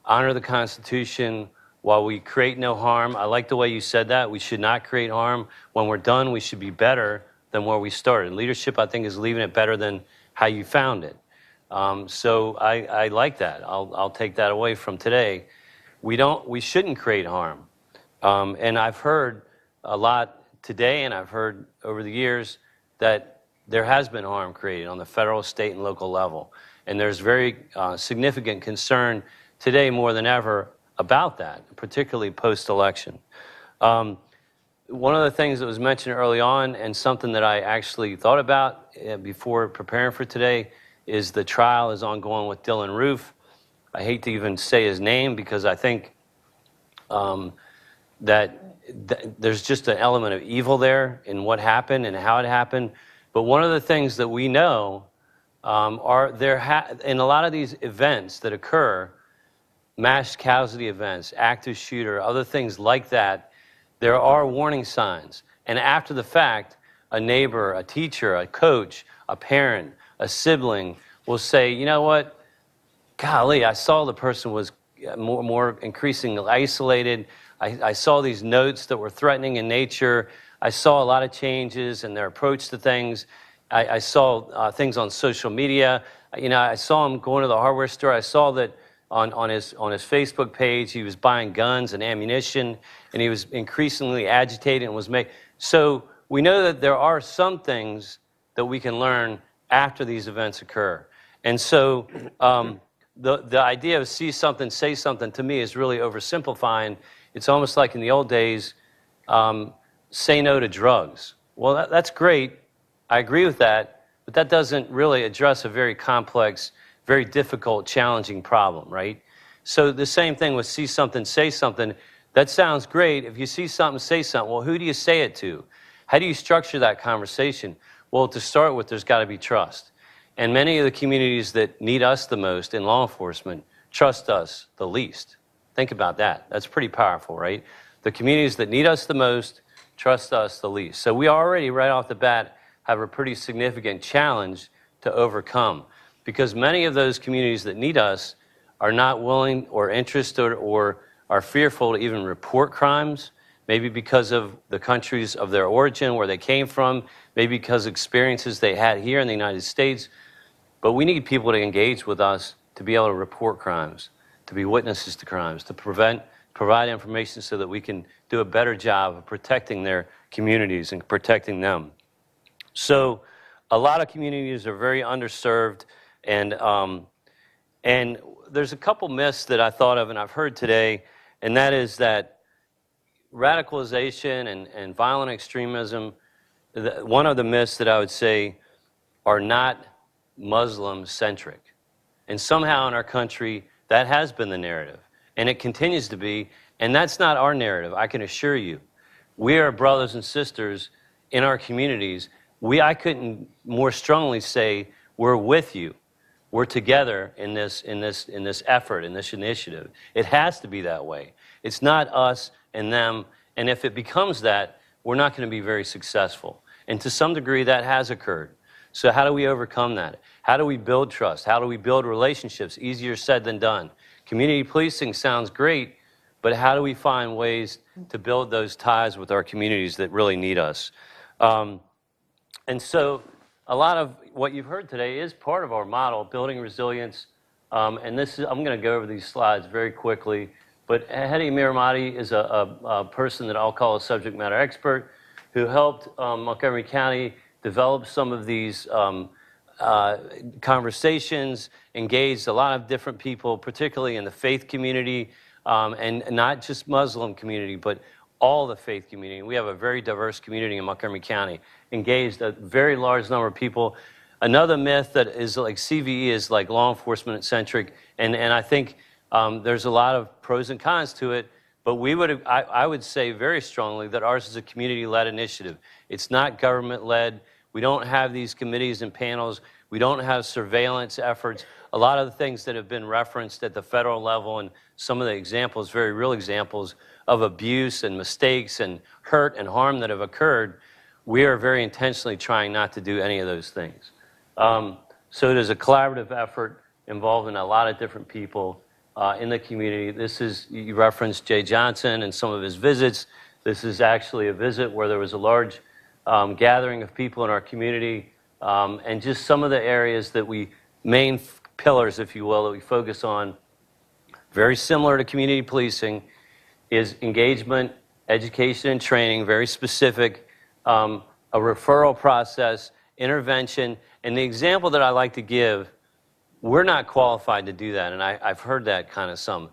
Speaker 6: honor the Constitution, while we create no harm? I like the way you said that. We should not create harm. When we're done, we should be better than where we started. Leadership, I think, is leaving it better than how you found it. So I like that. I'll take that away from today. We shouldn't create harm. And I've heard a lot today, and I've heard over the years that there has been harm created on the federal, state, and local level. And there's very significant concern today more than ever about that, particularly post-election. One of the things that was mentioned early on, and something that I actually thought about before preparing for today, is the trial is ongoing with Dylan Roof. I hate to even say his name because I think that there's just an element of evil there in what happened and how it happened. But one of the things that we know in a lot of these events that occur, mass casualty events, active shooter, other things like that, there are warning signs. And after the fact, a neighbor, a teacher, a coach, a parent, a sibling will say, you know what, golly, I saw the person was more increasingly isolated. I saw these notes that were threatening in nature. I saw a lot of changes in their approach to things. I saw things on social media. I saw him going to the hardware store. I saw that on his Facebook page, he was buying guns and ammunition, and he was increasingly agitated and was making. So we know that there are some things that we can learn after these events occur. And so the idea of see something, say something, to me is really oversimplifying. It's almost like in the old days, say no to drugs. Well, that's great. I agree with that, but that doesn't really address a very complex, very difficult, challenging problem, right? So the same thing with see something, say something. That sounds great. If you see something, say something. Well, who do you say it to? How do you structure that conversation? Well, to start with, there's got to be trust. And many of the communities that need us the most in law enforcement trust us the least. Think about that. That's pretty powerful, right? The communities that need us the most trust us the least. So we already, right off the bat, have a pretty significant challenge to overcome, because many of those communities that need us are not willing or interested or are fearful to even report crimes, maybe because of the countries of their origin, where they came from, maybe because of experiences they had here in the United States. But we need people to engage with us to be able to report crimes, to be witnesses to crimes, to provide information so that we can do a better job of protecting their communities and protecting them. So a lot of communities are very underserved, and there's a couple myths that I thought of and I've heard today, and that is that radicalization and violent extremism, one of the myths that I would say are not Muslim-centric. And somehow in our country, that has been the narrative, and it continues to be, and that's not our narrative, I can assure you. We are brothers and sisters in our communities. I couldn't more strongly say we're with you. We're together in this effort, in this initiative. It has to be that way. It's not us and them, and if it becomes that, we're not going to be very successful. And to some degree, that has occurred. So how do we overcome that? How do we build trust? How do we build relationships? Easier said than done. Community policing sounds great, but how do we find ways to build those ties with our communities that really need us? And so a lot of what you've heard today is part of our model, building resilience. And I'm going to go over these slides very quickly. But Hedi Miramati is a person that I'll call a subject matter expert who helped Montgomery County develop some of these conversations, engaged a lot of different people, particularly in the faith community, and not just Muslim community, but all the faith community. We have a very diverse community in Montgomery County, engaged a very large number of people. Another myth that is like CVE is like law enforcement centric, and I think there's a lot of pros and cons to it, but I would say very strongly that ours is a community-led initiative. It's not government-led. We don't have these committees and panels. We don't have surveillance efforts. A lot of the things that have been referenced at the federal level and some of the examples, very real examples of abuse and mistakes and hurt and harm that have occurred, we are very intentionally trying not to do any of those things. So it is a collaborative effort involving a lot of different people in the community. You referenced Jay Johnson and some of his visits. This is actually a visit where there was a large gathering of people in our community, and just some of the areas that main pillars, if you will, that we focus on, very similar to community policing, is engagement, education and training, very specific, a referral process, intervention. And the example that I like to give, we're not qualified to do that, and I've heard that kind of some.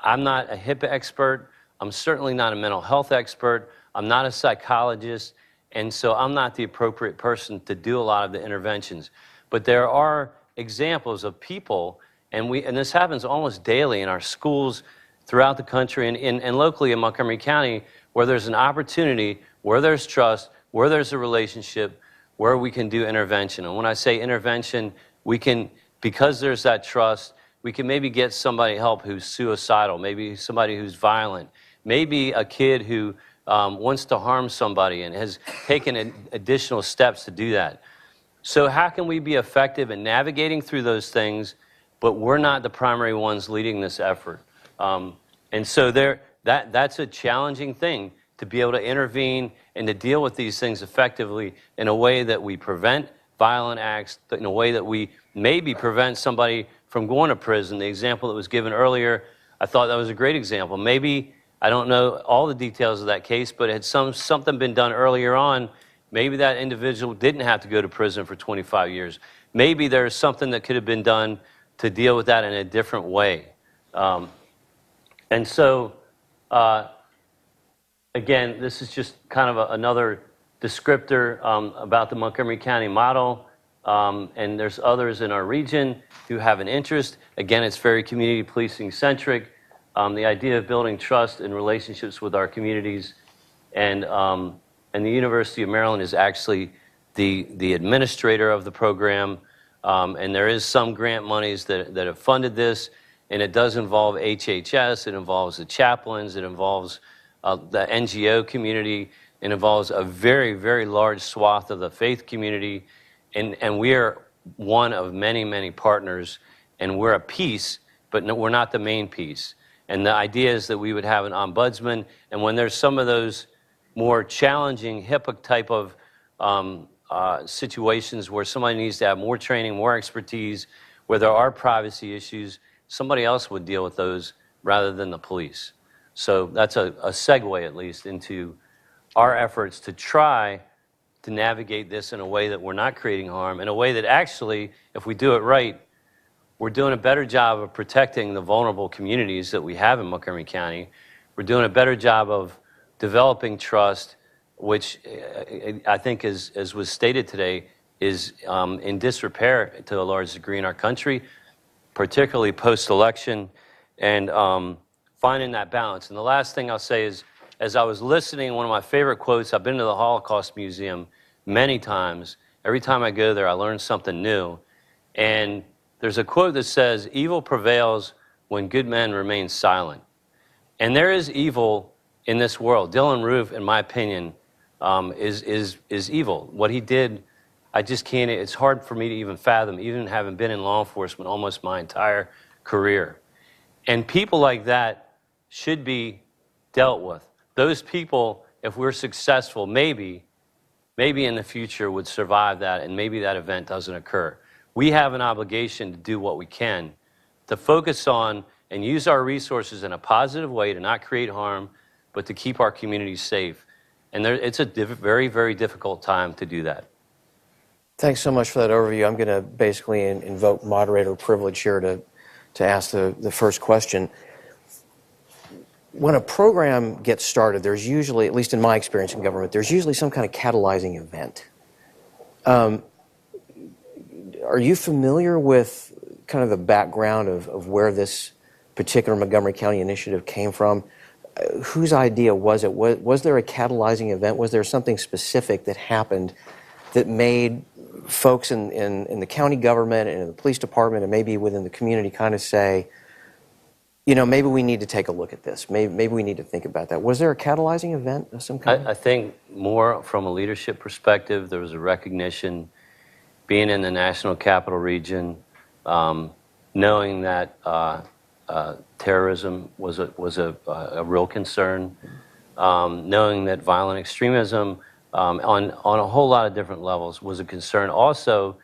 Speaker 6: I'm not a HIPAA expert. I'm certainly not a mental health expert. I'm not a psychologist, and so I'm not the appropriate person to do a lot of the interventions. But there are examples of people, and this happens almost daily in our schools throughout the country and locally in Montgomery County, where there's an opportunity, where there's trust, where there's a relationship, where we can do intervention. And when I say intervention, because there's that trust, we can maybe get somebody help who's suicidal, maybe somebody who's violent, maybe a kid who wants to harm somebody and has taken additional steps to do that. So how can we be effective in navigating through those things, but we're not the primary ones leading this effort? And so that's a challenging thing, to be able to intervene and to deal with these things effectively in a way that we prevent violent acts, in a way that we maybe prevent somebody from going to prison. The example that was given earlier, I thought that was a great example. Maybe, I don't know all the details of that case, but had something been done earlier on, maybe that individual didn't have to go to prison for 25 years. Maybe there's something that could have been done to deal with that in a different way. And so, again, this is just kind of another descriptor about the Montgomery County model, and there's others in our region who have an interest. Again, it's very community policing centric. The idea of building trust and relationships with our communities, and the University of Maryland is actually the administrator of the program, and there is some grant monies that have funded this, and it does involve HHS, it involves the chaplains, it involves the NGO community, it involves a very, very large swath of the faith community, and we are one of many, many partners, and we're a piece, but no, we're not the main piece. And the idea is that we would have an ombudsman, and when there's some of those more challenging HIPAA type of situations where somebody needs to have more training, more expertise, where there are privacy issues, somebody else would deal with those rather than the police. So that's a segue, at least, into our efforts to try to navigate this in a way that we're not creating harm, in a way that actually, if we do it right, we're doing a better job of protecting the vulnerable communities that we have in Montgomery County. We're doing a better job of developing trust, which I think, as was stated today, is in disrepair to a large degree in our country, particularly post-election, and finding that balance. And the last thing I'll say is, as I was listening, one of my favorite quotes, I've been to the Holocaust Museum many times. Every time I go there, I learn something new. And there's a quote that says, "Evil prevails when good men remain silent." And there is evil in this world. Dylan Roof, in my opinion, is evil. What he did, I just can't, it's hard for me to even fathom, even having been in law enforcement almost my entire career. And people like that should be dealt with. Those people, if we're successful, maybe in the future would survive that, and maybe that event doesn't occur. We have an obligation to do what we can to focus on and use our resources in a positive way to not create harm, but to keep our communities safe. And it's a very, very difficult time to do that.
Speaker 1: Thanks so much for that overview. I'm going to basically invoke moderator privilege here to ask the first question. When a program gets started, there's usually, at least in my experience in government, there's usually some kind of catalyzing event. Are you familiar with kind of the background of where this particular Montgomery County initiative came from? Whose idea was it? Was there a catalyzing event? Was there something specific that happened that made folks in the county government and in the police department and maybe within the community kind of say, you know, maybe we need to take a look at this. Maybe we need to think about that. Was there a catalyzing event of some kind?
Speaker 6: I think more from a leadership perspective, there was a recognition, being in the National Capital Region, knowing that terrorism was a real concern, knowing that violent extremism on a whole lot of different levels was a concern. Also,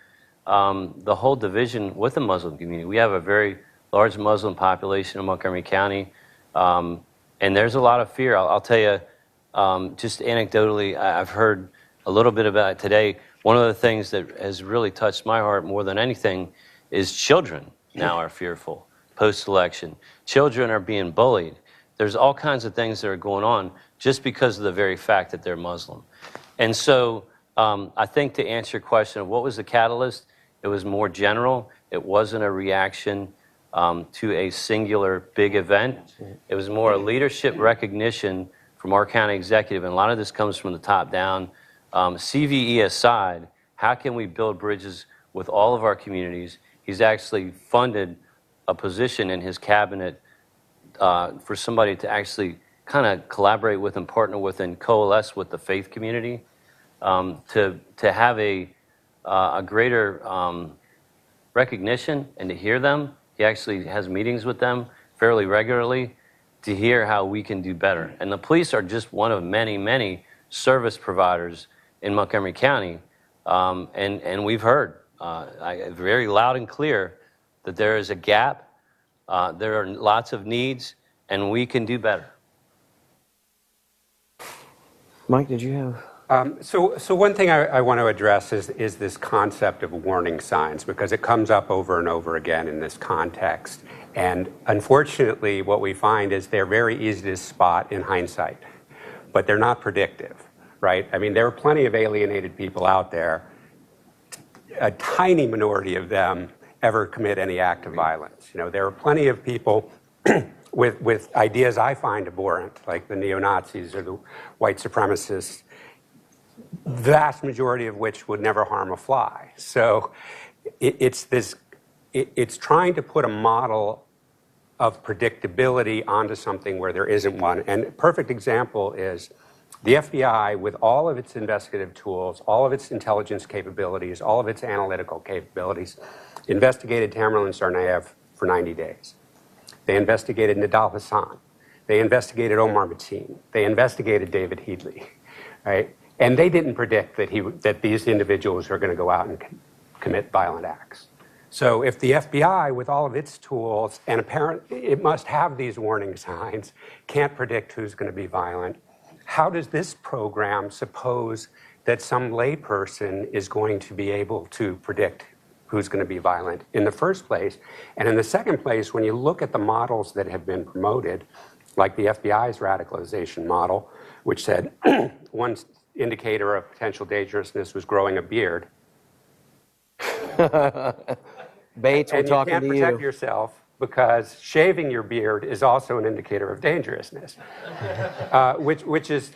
Speaker 6: the whole division with the Muslim community. We have a very large Muslim population in Montgomery County, and there's a lot of fear. I'll tell you, just anecdotally, I've heard a little bit about it today. One of the things that has really touched my heart more than anything is children now are fearful post-election. Children are being bullied. There's all kinds of things that are going on just because of the very fact that they're Muslim. And so I think to answer your question of what was the catalyst, it was more general. It wasn't a reaction to a singular big event. It was more a leadership recognition from our county executive, and a lot of this comes from the top down. CVE aside, how can we build bridges with all of our communities? He's actually funded a position in his cabinet for somebody to actually kind of collaborate with and partner with and coalesce with the faith community to have a greater recognition and to hear them. He actually has meetings with them fairly regularly to hear how we can do better. And the police are just one of many, many service providers in Montgomery County. And we've heard very loud and clear that there is a gap, there are lots of needs, and we can do better.
Speaker 1: Mike, did you have?
Speaker 3: So one thing I want to address is this concept of warning signs, because it comes up over and over again in this context. And unfortunately, what we find is they're very easy to spot in hindsight, but they're not predictive, right? I mean, there are plenty of alienated people out there. A tiny minority of them ever commit any act of violence. You know, there are plenty of people with ideas I find abhorrent, like the neo-Nazis or the white supremacists, vast majority of which would never harm a fly. So it's trying to put a model of predictability onto something where there isn't one. And a perfect example is the FBI, with all of its investigative tools, all of its intelligence capabilities, all of its analytical capabilities, investigated Tamerlan Tsarnaev for 90 days. They investigated Nidal Hassan. They investigated Omar Mateen. They investigated David Headley, right? And they didn't predict that these individuals are going to go out and commit violent acts. So if the FBI, with all of its tools, and apparently it must have these warning signs, can't predict who's going to be violent, how does this program suppose that some layperson is going to be able to predict who's going to be violent in the first place? And in the second place, when you look at the models that have been promoted, like the FBI's radicalization model, which said one indicator of potential dangerousness was growing a beard.
Speaker 1: Bates, we're talking to you.
Speaker 3: And you can't protect yourself because shaving your beard is also an indicator of dangerousness, which is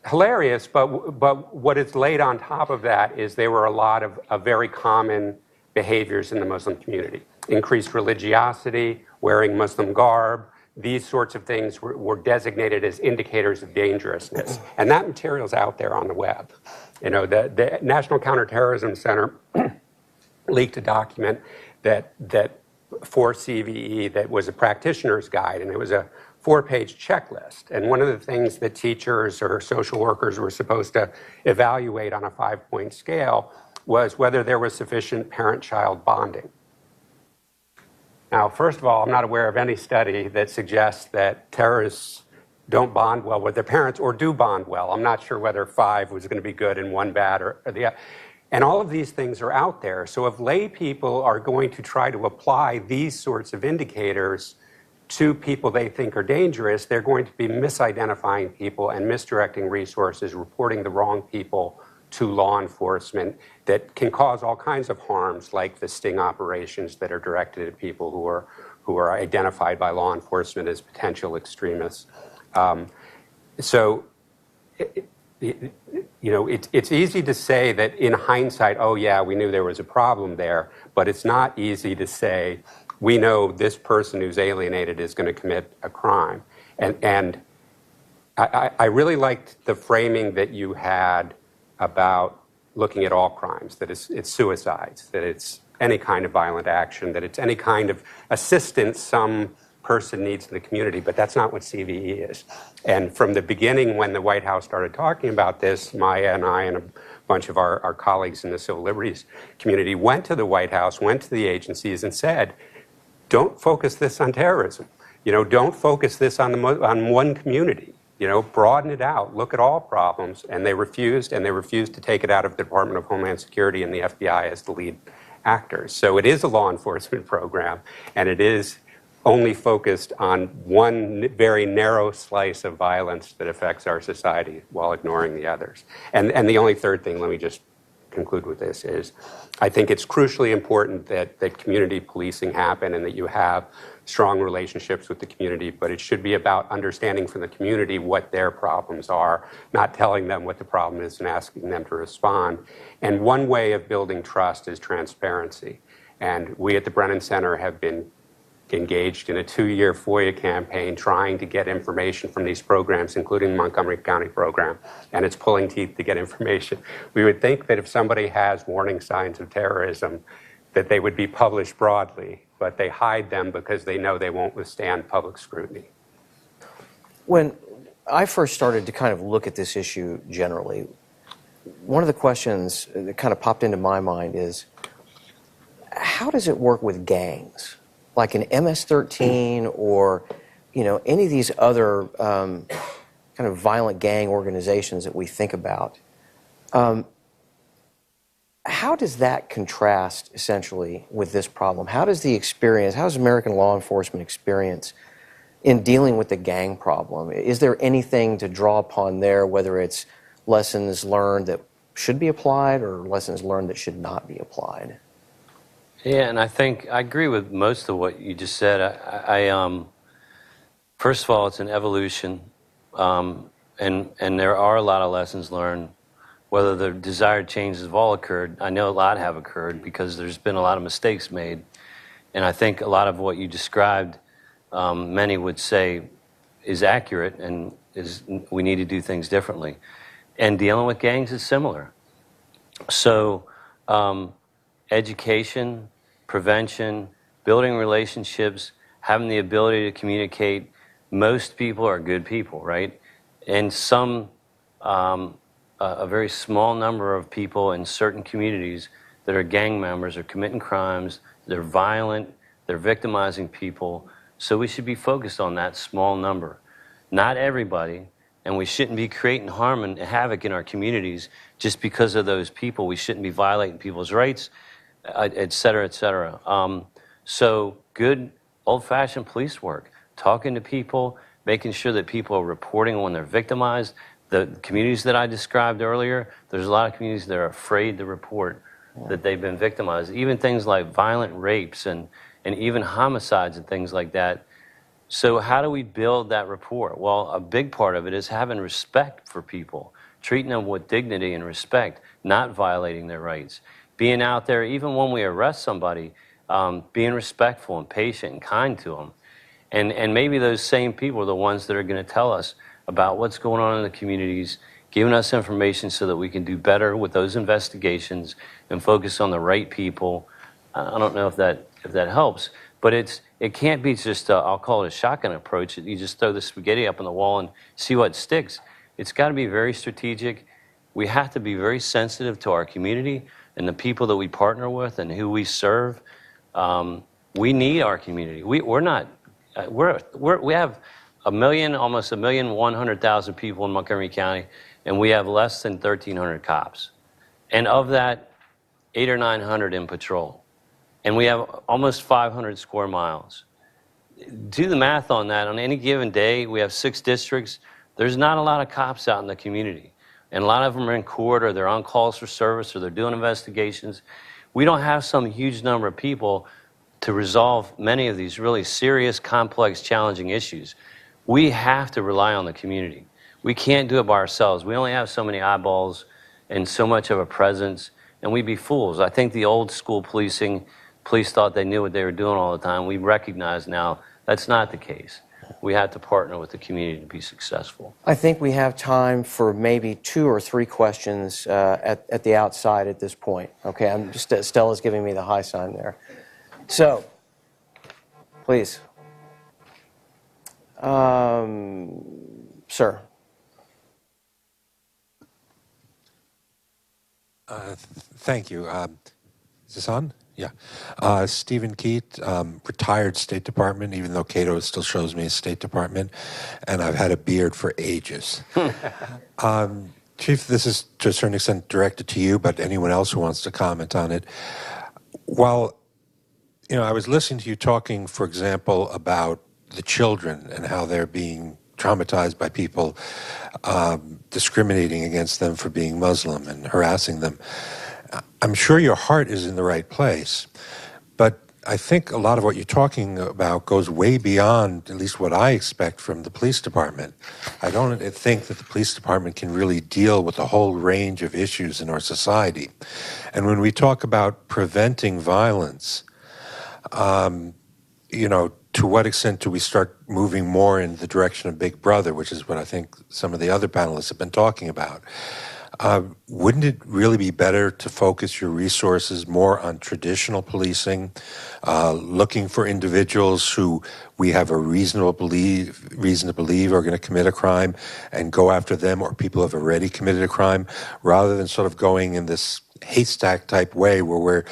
Speaker 3: hilarious. But what is laid on top of that is there were a lot of very common behaviors in the Muslim community. Increased religiosity, wearing Muslim garb, these sorts of things were designated as indicators of dangerousness. And that material's out there on the web. You know, the National Counterterrorism Center leaked a document that for CVE that was a practitioner's guide, and it was a 4-page checklist. And one of the things that teachers or social workers were supposed to evaluate on a 5-point scale was whether there was sufficient parent-child bonding. Now, first of all, I'm not aware of any study that suggests that terrorists don't bond well with their parents or do bond well. I'm not sure whether 5 was going to be good and 1 bad or the other. And all of these things are out there. So if lay people are going to try to apply these sorts of indicators to people they think are dangerous, they're going to be misidentifying people and misdirecting resources, reporting the wrong people to law enforcement that can cause all kinds of harms, like the sting operations that are directed at people who are identified by law enforcement as potential extremists. You know, it's easy to say that in hindsight, oh yeah, we knew there was a problem there, but it's not easy to say we know this person who's alienated is going to commit a crime. And I really liked the framing that you had about looking at all crimes, that it's suicides, that it's any kind of violent action, that it's any kind of assistance some person needs in the community, but that's not what CVE is. And from the beginning, when the White House started talking about this, Maya and I and a bunch of our colleagues in the civil liberties community went to the White House, went to the agencies and said, don't focus this on terrorism. You know, don't focus this on one community. You know, broaden it out, look at all problems. And they refused to take it out of the Department of Homeland Security and the FBI as the lead actors. So it is a law enforcement program, and it is only focused on one very narrow slice of violence that affects our society while ignoring the others. And the only third thing, let me just conclude with this, is I think it's crucially important that community policing happen and that you have strong relationships with the community, but it should be about understanding from the community what their problems are, not telling them what the problem is and asking them to respond. And one way of building trust is transparency. And we at the Brennan Center have been engaged in a 2-year FOIA campaign trying to get information from these programs, including the Montgomery County program, and it's pulling teeth to get information. We would think that if somebody has warning signs of terrorism, that they would be published broadly, but they hide them because they know they won't withstand public scrutiny.
Speaker 1: When I first started to kind of look at this issue generally, one of the questions that kind of popped into my mind is, how does it work with gangs? Like an MS-13 or, any of these other kind of violent gang organizations that we think about. How does that contrast essentially with this problem? How does American law enforcement experience in dealing with the gang problem? Is there anything to draw upon there, whether it's lessons learned that should be applied or lessons learned that should not be applied?
Speaker 6: Yeah, and I think I agree with most of what you just said. First of all, it's an evolution, and there are a lot of lessons learned. Whether the desired changes have all occurred, I know a lot have occurred because there's been a lot of mistakes made, and I think a lot of what you described, many would say, is accurate and we need to do things differently. And dealing with gangs is similar. So, education, prevention, building relationships, having the ability to communicate. Most people are good people, right? And a very small number of people in certain communities that are gang members are committing crimes, they're violent, they're victimizing people. So we should be focused on that small number. Not everybody, and we shouldn't be creating harm and havoc in our communities just because of those people. We shouldn't be violating people's rights, et cetera, et cetera. So good old-fashioned police work, talking to people, making sure that people are reporting when they're victimized. The communities that I described earlier, there's a lot of communities that are afraid to report that they've been victimized. Even things like violent rapes and even homicides and things like that. So how do we build that rapport? Well, a big part of it is having respect for people, treating them with dignity and respect, not violating their rights. Being out there, even when we arrest somebody, being respectful and patient and kind to them. And maybe those same people are the ones that are going to tell us about what's going on in the communities, giving us information so that we can do better with those investigations and focus on the right people. I don't know if that helps, but it can't be just, I'll call it a shotgun approach. You just throw the spaghetti up on the wall and see what sticks. It's got to be very strategic. We have to be very sensitive to our community and the people that we partner with and who we serve. We need our community. We have almost 1,100,000 people in Montgomery County, and we have less than 1,300 cops. And of that, 800 or 900 in patrol. And we have almost 500 square miles. Do the math on that. On any given day, we have 6 districts. There's not a lot of cops out in the community. And a lot of them are in court, or they're on calls for service, or they're doing investigations. We don't have some huge number of people to resolve many of these really serious, complex, challenging issues. We have to rely on the community. We can't do it by ourselves. We only have so many eyeballs and so much of a presence, and we'd be fools. I think the old school police thought they knew what they were doing all the time. We recognize now that's not the case. We have to partner with the community to be successful.
Speaker 1: I think we have time for maybe 2 or 3 questions at the outside at this point. Okay, Stella's giving me the high sign there. So, please. Sir.
Speaker 7: Thank you. Is this on? Yeah. Stephen Keat, retired State Department, even though Cato still shows me a State Department, and I've had a beard for ages. Chief, this is to a certain extent directed to you, but anyone else who wants to comment on it. While, I was listening to you talking, for example, about the children and how they're being traumatized by people discriminating against them for being Muslim and harassing them. I'm sure your heart is in the right place, but I think a lot of what you're talking about goes way beyond at least what I expect from the police department. I don't think that the police department can really deal with a whole range of issues in our society. And when we talk about preventing violence, to what extent do we start moving more in the direction of Big Brother, which is what I think some of the other panelists have been talking about? Wouldn't it really be better to focus your resources more on traditional policing, looking for individuals who we have a reason to believe are going to commit a crime and go after them, or people who have already committed a crime, rather than sort of going in this haystack type way where we're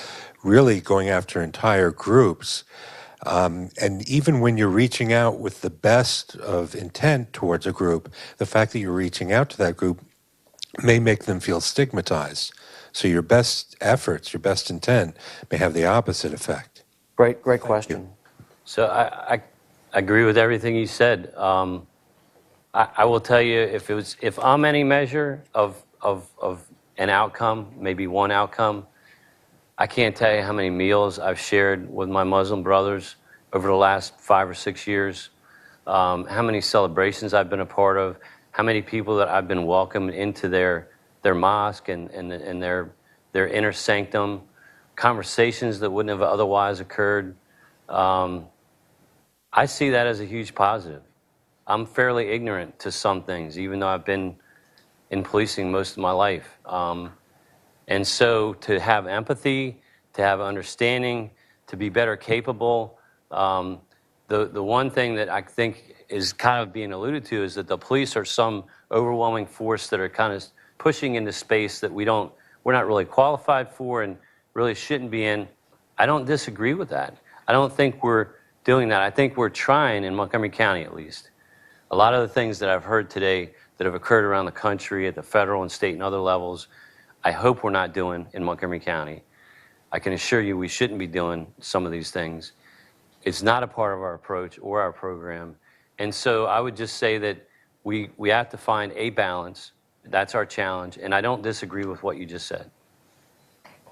Speaker 7: really going after entire groups? And even when you're reaching out with the best of intent towards a group, the fact that you're reaching out to that group may make them feel stigmatized. So your best efforts, your best intent may have the opposite effect.
Speaker 1: Great question.
Speaker 6: So I agree with everything you said. I will tell you, if I'm any measure of an outcome, maybe one outcome, I can't tell you how many meals I've shared with my Muslim brothers over the last 5 or 6 years, how many celebrations I've been a part of, how many people that I've been welcomed into their mosque and their inner sanctum, conversations that wouldn't have otherwise occurred. I see that as a huge positive. I'm fairly ignorant to some things, even though I've been in policing most of my life. And so to have empathy, to have understanding, to be better capable, the one thing that I think is kind of being alluded to is that the police are some overwhelming force that are kind of pushing into space that we're not really qualified for and really shouldn't be in. I don't disagree with that. I don't think we're doing that. I think we're trying, in Montgomery County at least. A lot of the things that I've heard today that have occurred around the country at the federal and state and other levels, I hope we're not doing in Montgomery County. I can assure you we shouldn't be doing some of these things. It's not a part of our approach or our program. And so I would just say that we have to find a balance. That's our challenge. And I don't disagree with what you just said.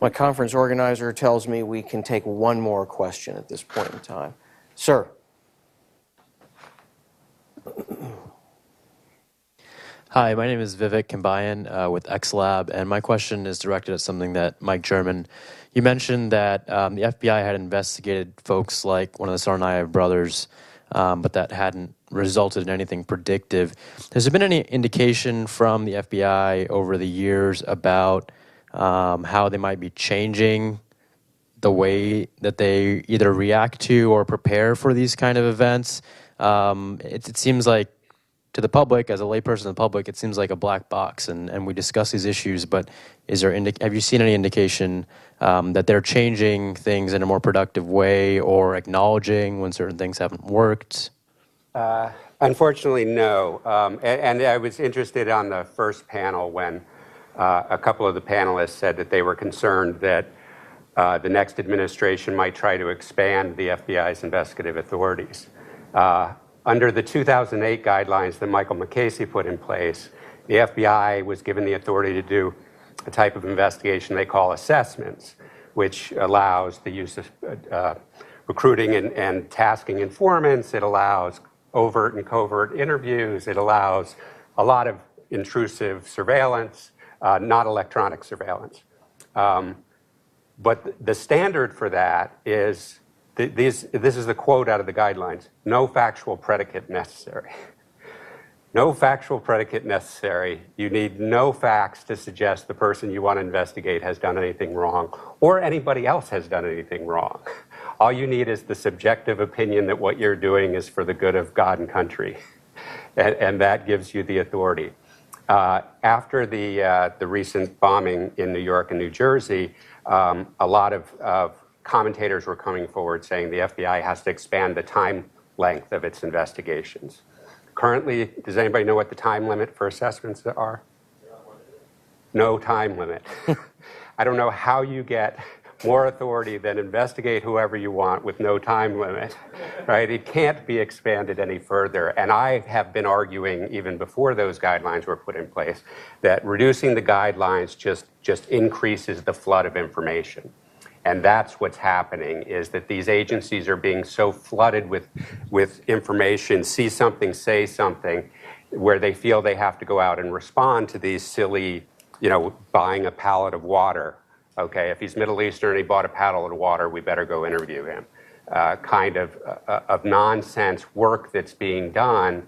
Speaker 1: My conference organizer tells me we can take one more question at this point in time. Sir.
Speaker 8: Hi, my name is Vivek Kambayan with XLab, and my question is directed at something that Mike German. You mentioned that the FBI had investigated folks like one of the Tsarnaev brothers, but that hadn't resulted in anything predictive. Has there been any indication from the FBI over the years about how they might be changing the way that they either react to or prepare for these kind of events? It seems like, to the public, as a layperson in the public, it seems like a black box, and we discuss these issues, but have you seen any indication that they're changing things in a more productive way or acknowledging when certain things haven't worked?
Speaker 3: Unfortunately, no. And I was interested on the first panel when a couple of the panelists said that they were concerned that the next administration might try to expand the FBI's investigative authorities. Under the 2008 guidelines that Michael McCasey put in place, the FBI was given the authority to do a type of investigation they call assessments, which allows the use of recruiting and tasking informants. It allows overt and covert interviews. It allows a lot of intrusive surveillance, not electronic surveillance. But the standard for that is, this is the quote out of the guidelines: no factual predicate necessary. No factual predicate necessary. You need no facts to suggest the person you want to investigate has done anything wrong or anybody else has done anything wrong. All you need is the subjective opinion that what you're doing is for the good of God and country. And that gives you the authority. After the recent bombing in New York and New Jersey, a lot of commentators were coming forward saying the FBI has to expand the time length of its investigations. Currently, does anybody know what the time limit for assessments are? No time limit. I don't know how you get more authority than investigate whoever you want with no time limit, right? It can't be expanded any further. And I have been arguing, even before those guidelines were put in place, that reducing the guidelines just increases the flood of information. And that's what's happening, is that these agencies are being so flooded with information, see something, say something, where they feel they have to go out and respond to these silly, buying a pallet of water. Okay, if he's Middle Eastern and he bought a pallet of water, we better go interview him. kind of nonsense work that's being done,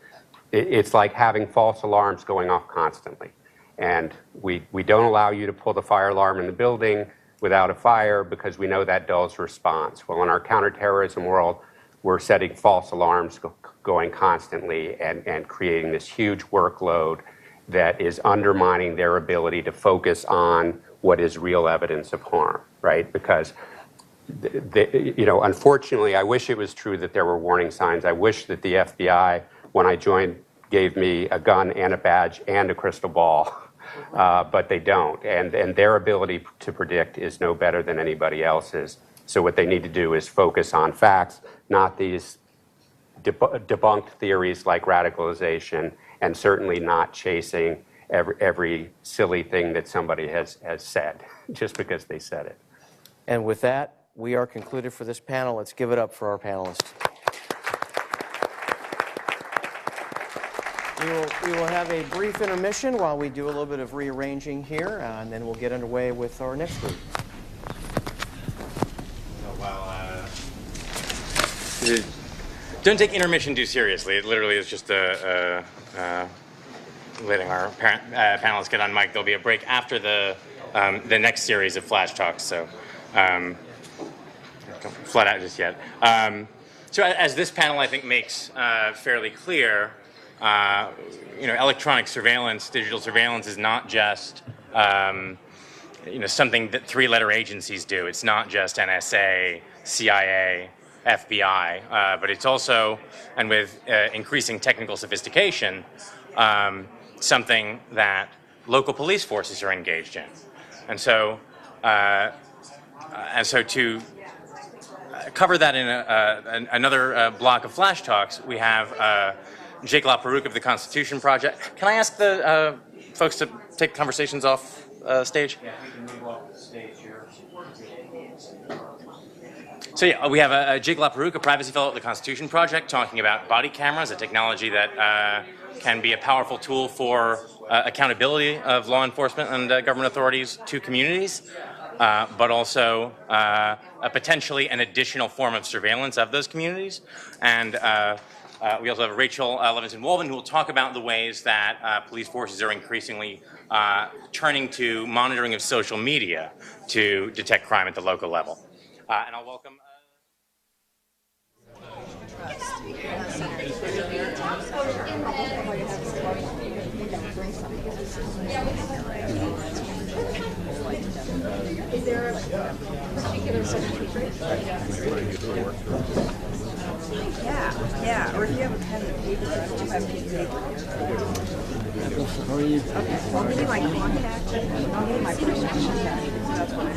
Speaker 3: it's like having false alarms going off constantly. And we don't allow you to pull the fire alarm in the building without a fire because we know that dulls response. Well, in our counterterrorism world, we're setting false alarms going constantly and creating this huge workload that is undermining their ability to focus on what is real evidence of harm, right? Because, unfortunately, I wish it was true that there were warning signs. I wish that the FBI, when I joined, gave me a gun and a badge and a crystal ball, but they don't. And their ability to predict is no better than anybody else's. So what they need to do is focus on facts, not these debunked theories like radicalization, and certainly not chasing every silly thing that somebody has said just because they said it.
Speaker 1: And with that, we are concluded for this panel. Let's give it up for our panelists. We will have a brief intermission while we do a little bit of rearranging here, and then we'll get underway with our next group.
Speaker 9: Don't take intermission too seriously. It literally is just letting our panelists get on mic. There'll be a break after the next series of flash talks. So don't flat out just yet. So as this panel I think makes fairly clear, electronic surveillance, digital surveillance is not just something that three-letter agencies do. It's not just NSA, CIA, FBI, but it's also, and with increasing technical sophistication, something that local police forces are engaged in. And so to cover that in another block of flash talks, we have Jake Laperruque of the Constitution Project. Can I ask the folks to take conversations off stage?
Speaker 1: Yeah, we can move off the stage here.
Speaker 9: So yeah, we have Jake Laperruque, a privacy fellow at the Constitution Project, talking about body cameras, a technology that can be a powerful tool for accountability of law enforcement and government authorities to communities, but also potentially an additional form of surveillance of those communities. And we also have Rachel Levinson-Waldman, who will talk about the ways that police forces are increasingly turning to monitoring of social media to detect crime at the local level. And I'll welcome...
Speaker 5: Is there a particular subject?
Speaker 2: Yeah, or if you have a pen and paper, I do have pen and paper. Okay, I'll give you my contact, and I'll give you my prescription. That's what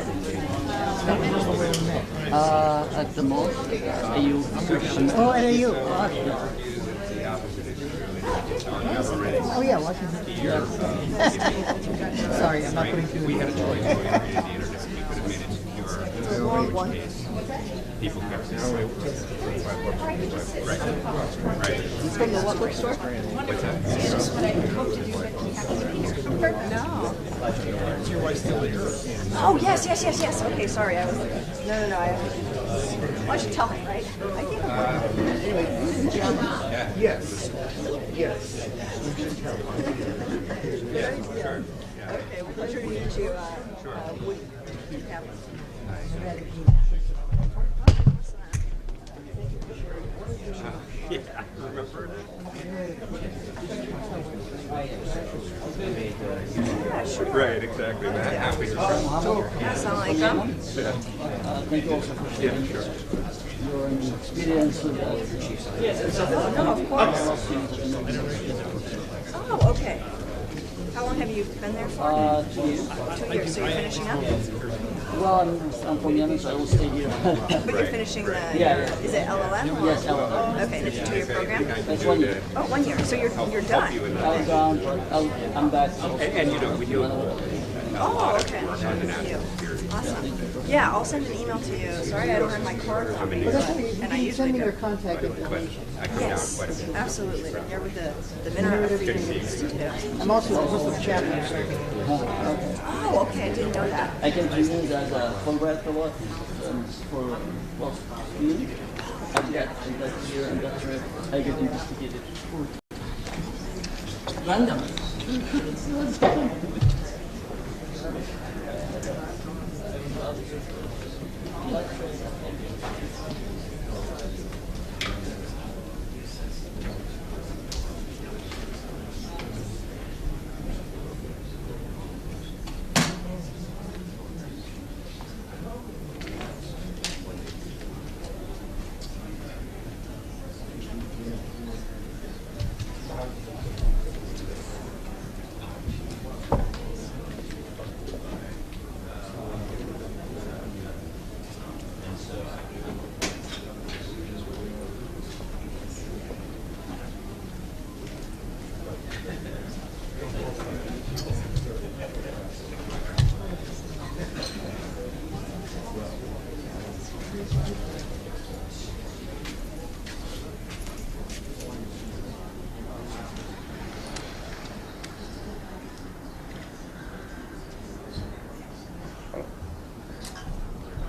Speaker 10: at the mall, you. Oh, at AU. Oh yeah, Washington. Sorry, I'm not putting two. We had a choice.
Speaker 2: It's a long one.
Speaker 3: People
Speaker 2: From the what bookstore?
Speaker 3: What's that?
Speaker 2: No. Oh, yes. Okay, sorry. I was. No. I should tell him, right? I think
Speaker 11: Yes.
Speaker 2: Okay, well, pleasure to meet you. Woody.
Speaker 11: Right, exactly. Happy to
Speaker 2: Assalamualaikum.
Speaker 10: Thank you also for sharing your experience with
Speaker 2: No, of course. Oh, okay. How long have you been there for?
Speaker 10: 2 years.
Speaker 2: 2 years. So you're finishing up?
Speaker 10: Well, I'm from Yemen, so I will stay here.
Speaker 2: But you're finishing the.
Speaker 10: Yeah.
Speaker 2: Is it LLM? Or?
Speaker 10: Yes, LLM.
Speaker 2: Okay, and it's a 2-year program.
Speaker 10: That's 1 year.
Speaker 2: Oh, 1 year. So you're done.
Speaker 10: I'm back.
Speaker 3: And we do it.
Speaker 2: Oh, okay. Thank you. Awesome. Yeah, I'll send an email to you. Sorry, I don't have my cards on me. And I usually do.
Speaker 10: Your contact information.
Speaker 2: Yes, absolutely. Here with the Minnesota Freedom Institute.
Speaker 10: I'm also a book chaplain.
Speaker 2: Oh, okay. I didn't know that.
Speaker 10: I can do it as a Fulbright fellow for students. And that year and that trip, I get investigated. Random.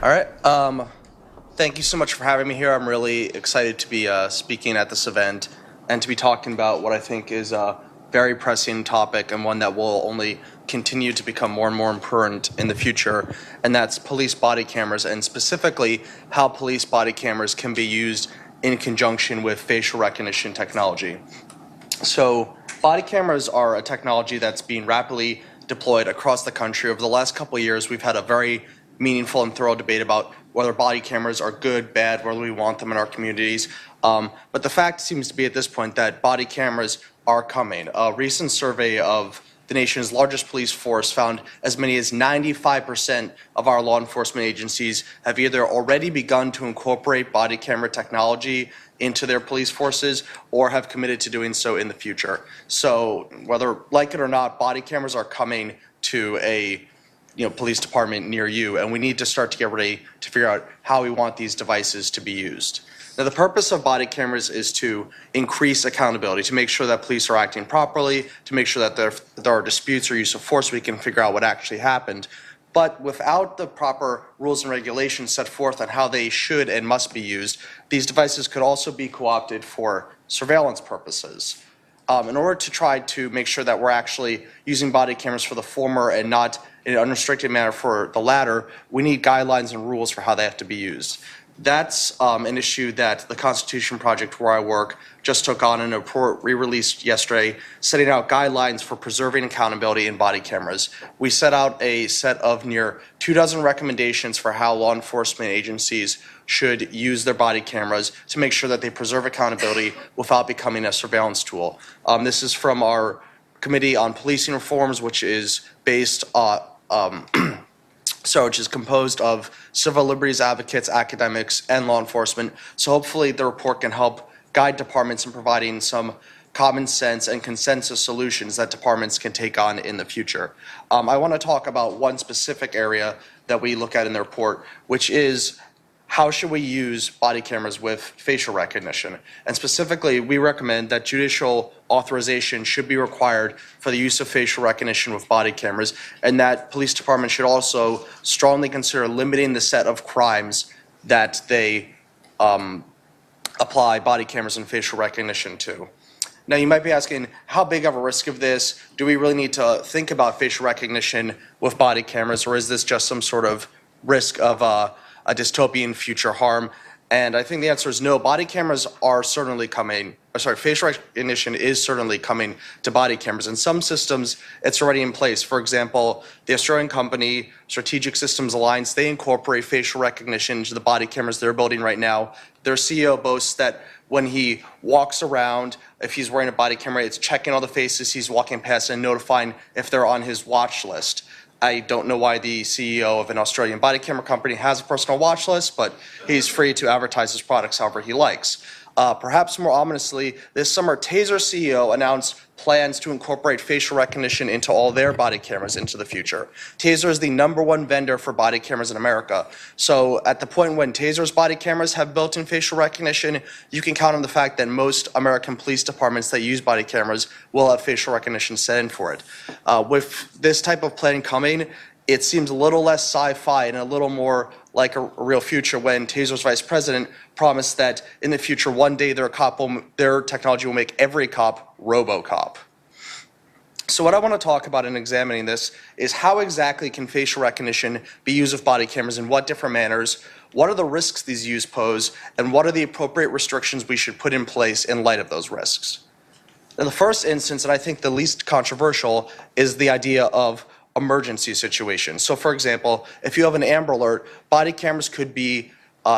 Speaker 12: All right. Thank you so much for having me here. I'm really excited to be speaking at this event and to be talking about what I think is a very pressing topic and one that will only continue to become more and more important in the future, and that's police body cameras, and specifically how police body cameras can be used in conjunction with facial recognition technology. So body cameras are a technology that's being rapidly deployed across the country. Over the last couple of years, we've had a very meaningful and thorough debate about whether body cameras are good, bad, whether we want them in our communities. But the fact seems to be at this point that body cameras are coming. A recent survey of the nation's largest police force found as many as 95% of our law enforcement agencies have either already begun to incorporate body camera technology into their police forces or have committed to doing so in the future. So whether like it or not, body cameras are coming to a police department near you, and we need to start to get ready to figure out how we want these devices to be used. Now, the purpose of body cameras is to increase accountability, to make sure that police are acting properly, to make sure that if there are disputes or use of force, we can figure out what actually happened. But without the proper rules and regulations set forth on how they should and must be used, these devices could also be co-opted for surveillance purposes. In order to try to make sure that we're actually using body cameras for the former and not in an unrestricted manner for the latter, we need guidelines and rules for how they have to be used. That's an issue that the Constitution Project, where I work, just took on in a report re-released yesterday, setting out guidelines for preserving accountability in body cameras. We set out a set of near 24 recommendations for how law enforcement agencies should use their body cameras to make sure that they preserve accountability without becoming a surveillance tool. This is from our Committee on Policing Reforms, which is based on which is composed of civil liberties advocates, academics, and law enforcement. So hopefully the report can help guide departments in providing some common sense and consensus solutions that departments can take on in the future. I want to talk about one specific area that we look at in the report, which is how should we use body cameras with facial recognition? And specifically, we recommend that judicial authorization should be required for the use of facial recognition with body cameras, and that police departments should also strongly consider limiting the set of crimes that they apply body cameras and facial recognition to. Now, you might be asking, how big of a risk of this? Do we really need to think about facial recognition with body cameras, or is this just some sort of risk of a dystopian future harm? And I think the answer is no. Body cameras are certainly coming. Facial recognition is certainly coming to body cameras. In some systems, it's already in place. For example, the Australian company Strategic Systems Alliance, they incorporate facial recognition into the body cameras they're building right now. Their CEO boasts that when he walks around, if he's wearing a body camera, it's checking all the faces he's walking past and notifying if they're on his watch list. I don't know why the CEO of an Australian body camera company has a personal watch list, but he's free to advertise his products however he likes. Perhaps more ominously, this summer, Taser CEO announced plans to incorporate facial recognition into all their body cameras into the future. Taser is the #1 vendor for body cameras in America. So at the point when Taser's body cameras have built-in facial recognition, you can count on the fact that most American police departments that use body cameras will have facial recognition set in for it. With this type of plan coming, it seems a little less sci-fi and a little more like a real future when Taser's vice president promised that in the future, one day their technology will make every cop RoboCop. So what I want to talk about in examining this is how exactly can facial recognition be used with body cameras, in what different manners, what are the risks these use pose, and what are the appropriate restrictions we should put in place in light of those risks. In the first instance, and I think the least controversial, is the idea of emergency situations. So for example, if you have an Amber Alert, body cameras could be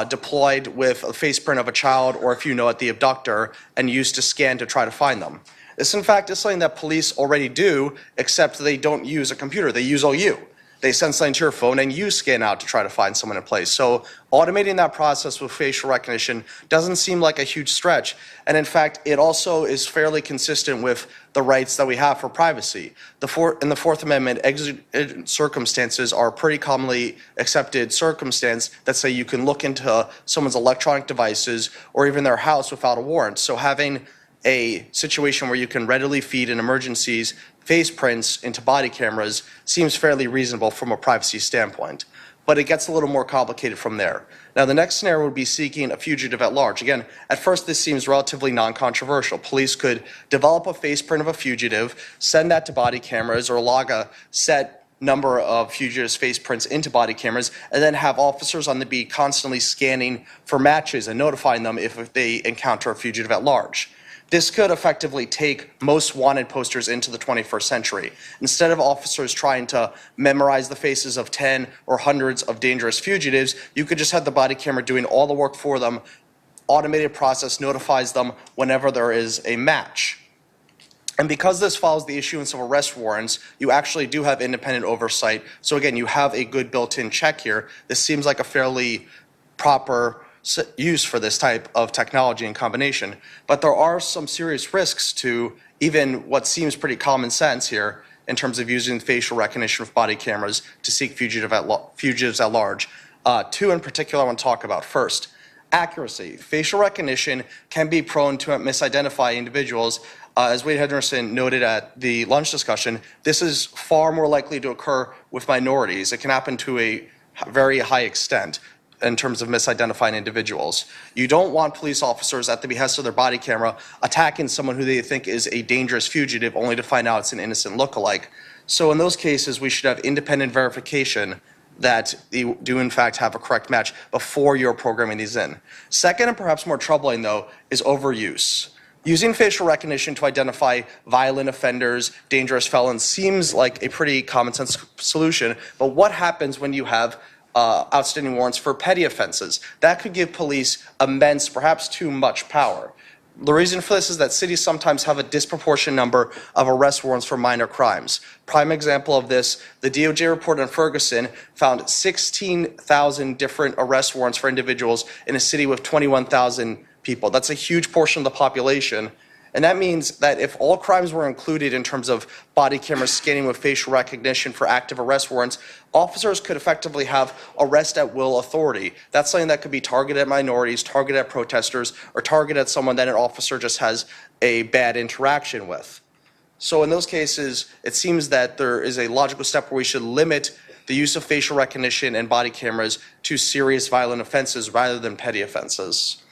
Speaker 12: deployed with a face print of a child, or if you know it, the abductor, and used to scan to try to find them. This in fact is something that police already do, except they don't use a computer, they use all you. They send something to your phone and you scan out to try to find someone in place. So automating that process with facial recognition doesn't seem like a huge stretch. And in fact, it also is fairly consistent with the rights that we have for privacy. In the Fourth Amendment, exigent circumstances are a pretty commonly accepted circumstance that say you can look into someone's electronic devices or even their house without a warrant. So having a situation where you can readily feed in emergencies face prints into body cameras seems fairly reasonable from a privacy standpoint. But it gets a little more complicated from there. Now, the next scenario would be seeking a fugitive at large. Again, at first this seems relatively non-controversial. Police could develop a face print of a fugitive, send that to body cameras, or log a set number of fugitives' face prints into body cameras, and then have officers on the beat constantly scanning for matches and notifying them if they encounter a fugitive at large. This could effectively take most wanted posters into the 21st century. Instead of officers trying to memorize the faces of 10 or hundreds of dangerous fugitives, you could just have the body camera doing all the work for them. Automated process notifies them whenever there is a match. And because this follows the issuance of arrest warrants, you actually do have independent oversight. So again, you have a good built-in check here. This seems like a fairly proper use for this type of technology in combination. But there are some serious risks to even what seems pretty common sense here in terms of using facial recognition with body cameras to seek fugitives at large. Two in particular I want to talk about. First, accuracy. Facial recognition can be prone to misidentify individuals. As Wade Henderson noted at the lunch discussion, this is far more likely to occur with minorities. It can happen to a very high extent in terms of misidentifying individuals. You don't want police officers at the behest of their body camera attacking someone who they think is a dangerous fugitive only to find out it's an innocent lookalike. So in those cases, we should have independent verification that you do in fact have a correct match before you're programming these in. Second, and perhaps more troubling though, is overuse. Using facial recognition to identify violent offenders, dangerous felons seems like a pretty common sense solution, but what happens when you have outstanding warrants for petty offenses? That could give police immense, perhaps too much power. The reason for this is that cities sometimes have a disproportionate number of arrest warrants for minor crimes. Prime example of this, the DOJ report in Ferguson found 16,000 different arrest warrants for individuals in a city with 21,000 people. That's a huge portion of the population. And that means that if all crimes were included in terms of body camera scanning with facial recognition for active arrest warrants, officers could effectively have arrest at will authority. That's something that could be targeted at minorities, targeted at protesters, or targeted at someone that an officer just has a bad interaction with. So in those cases, it seems that there is a logical step where we should limit the use of facial recognition and body cameras to serious violent offenses rather than petty offenses.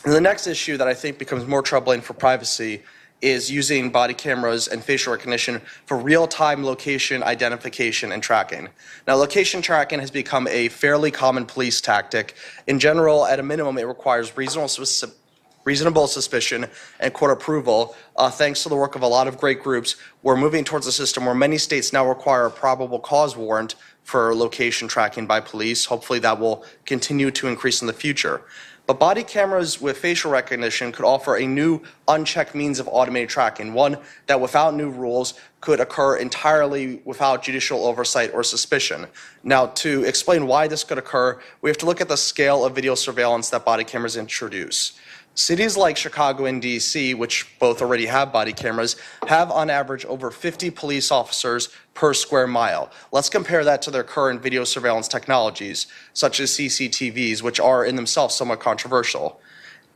Speaker 12: And the next issue that I think becomes more troubling for privacy is using body cameras and facial recognition for real-time location identification and tracking. Now, location tracking has become a fairly common police tactic. In general, at a minimum, it requires reasonable suspicion and court approval. Thanks to the work of a lot of great groups, we're moving towards a system where many states now require a probable cause warrant for location tracking by police. Hopefully that will continue to increase in the future. But body cameras with facial recognition could offer a new unchecked means of automated tracking, one that without new rules could occur entirely without judicial oversight or suspicion. Now, to explain why this could occur, we have to look at the scale of video surveillance that body cameras introduce. Cities like Chicago and DC, which both already have body cameras, have on average over 50 police officers per square mile. Let's compare that to their current video surveillance technologies, such as CCTVs, which are in themselves somewhat controversial.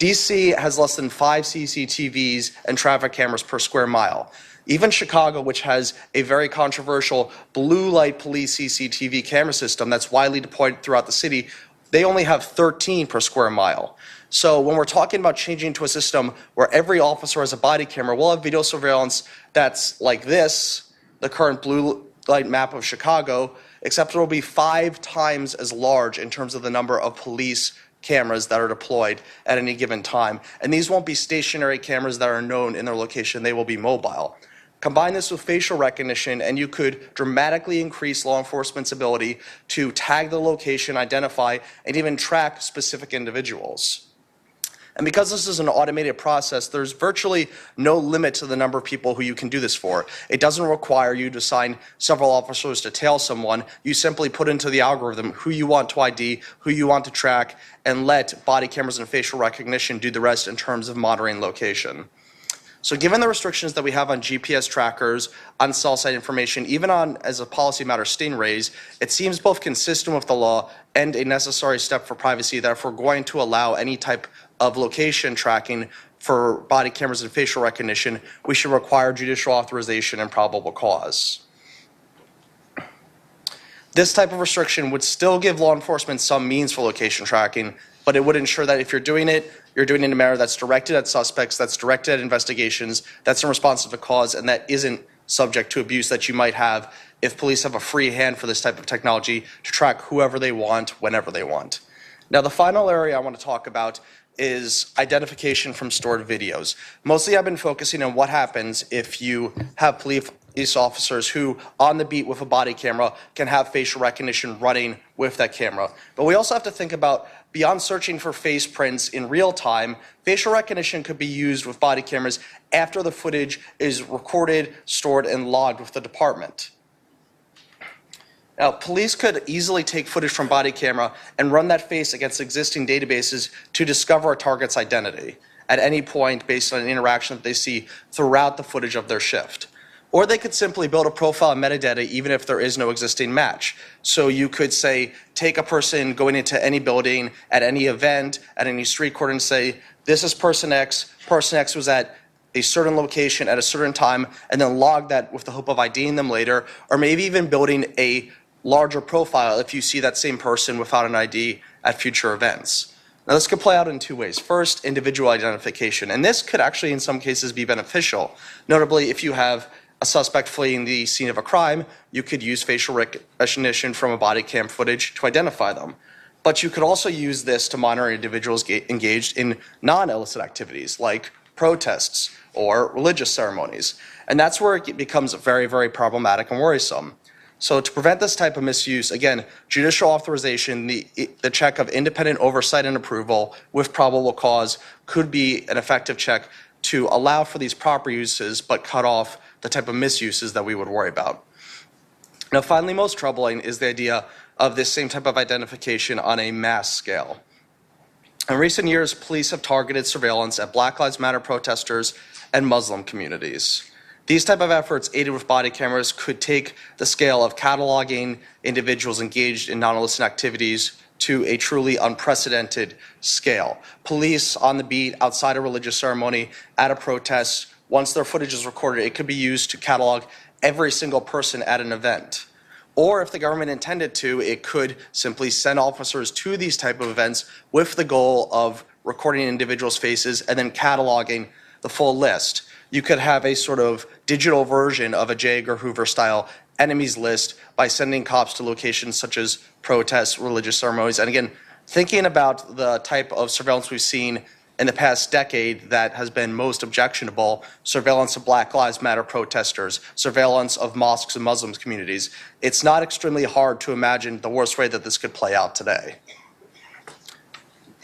Speaker 12: DC has less than 5 CCTVs and traffic cameras per square mile. Even Chicago, which has a very controversial blue light police CCTV camera system that's widely deployed throughout the city, they only have 13 per square mile. So when we're talking about changing to a system where every officer has a body camera, we'll have video surveillance that's like this, the current blue light map of Chicago, except it will be 5 times as large in terms of the number of police cameras that are deployed at any given time. And these won't be stationary cameras that are known in their location, they will be mobile. Combine this with facial recognition, and you could dramatically increase law enforcement's ability to tag the location, identify, and even track specific individuals. And because this is an automated process, there's virtually no limit to the number of people who you can do this for. It doesn't require you to assign several officers to tail someone. You simply put into the algorithm who you want to ID, who you want to track, and let body cameras and facial recognition do the rest in terms of monitoring location. So given the restrictions that we have on GPS trackers, on cell site information, even on, as a policy matter, stingrays, it seems both consistent with the law and a necessary step for privacy that if we're going to allow any type of location tracking for body cameras and facial recognition, we should require judicial authorization and probable cause. This type of restriction would still give law enforcement some means for location tracking, but it would ensure that if you're doing it in a manner that's directed at suspects, that's directed at investigations, that's in response to the cause, and that isn't subject to abuse that you might have if police have a free hand for this type of technology to track whoever they want, whenever they want. Now, the final area I want to talk about is identification from stored videos. Mostly I've been focusing on what happens if you have police officers who, on the beat with a body camera, can have facial recognition running with that camera. But we also have to think about, beyond searching for face prints in real time, facial recognition could be used with body cameras after the footage is recorded, stored, and logged with the department. Now, police could easily take footage from body camera and run that face against existing databases to discover a target's identity at any point based on an interaction that they see throughout the footage of their shift. Or they could simply build a profile and metadata even if there is no existing match. So you could say, take a person going into any building, at any event, at any street corner and say, this is person X was at a certain location at a certain time, and then log that with the hope of IDing them later, or maybe even building a larger profile if you see that same person without an ID at future events. Now, this could play out in 2 ways. First, individual identification. And this could actually, in some cases, be beneficial. Notably, if you have a suspect fleeing the scene of a crime, you could use facial recognition from a body cam footage to identify them. But you could also use this to monitor individuals engaged in non-illicit activities like protests or religious ceremonies. And that's where it becomes very, very problematic and worrisome. So to prevent this type of misuse, again, judicial authorization, the check of independent oversight and approval with probable cause could be an effective check to allow for these proper uses but cut off the type of misuses that we would worry about. Now, finally, most troubling is the idea of this same type of identification on a mass scale. In recent years, police have targeted surveillance at Black Lives Matter protesters and Muslim communities. These type of efforts, aided with body cameras, could take the scale of cataloging individuals engaged in non-illicit activities to a truly unprecedented scale. Police on the beat, outside a religious ceremony, at a protest, once their footage is recorded, it could be used to catalog every single person at an event. Or if the government intended to, it could simply send officers to these type of events with the goal of recording individuals' faces and then cataloging the full list. You could have a sort of digital version of a J. Edgar Hoover-style enemies list by sending cops to locations such as protests, religious ceremonies. And again, thinking about the type of surveillance we've seen in the past decade that has been most objectionable, surveillance of Black Lives Matter protesters, surveillance of mosques and Muslim communities, it's not extremely hard to imagine the worst way that this could play out today.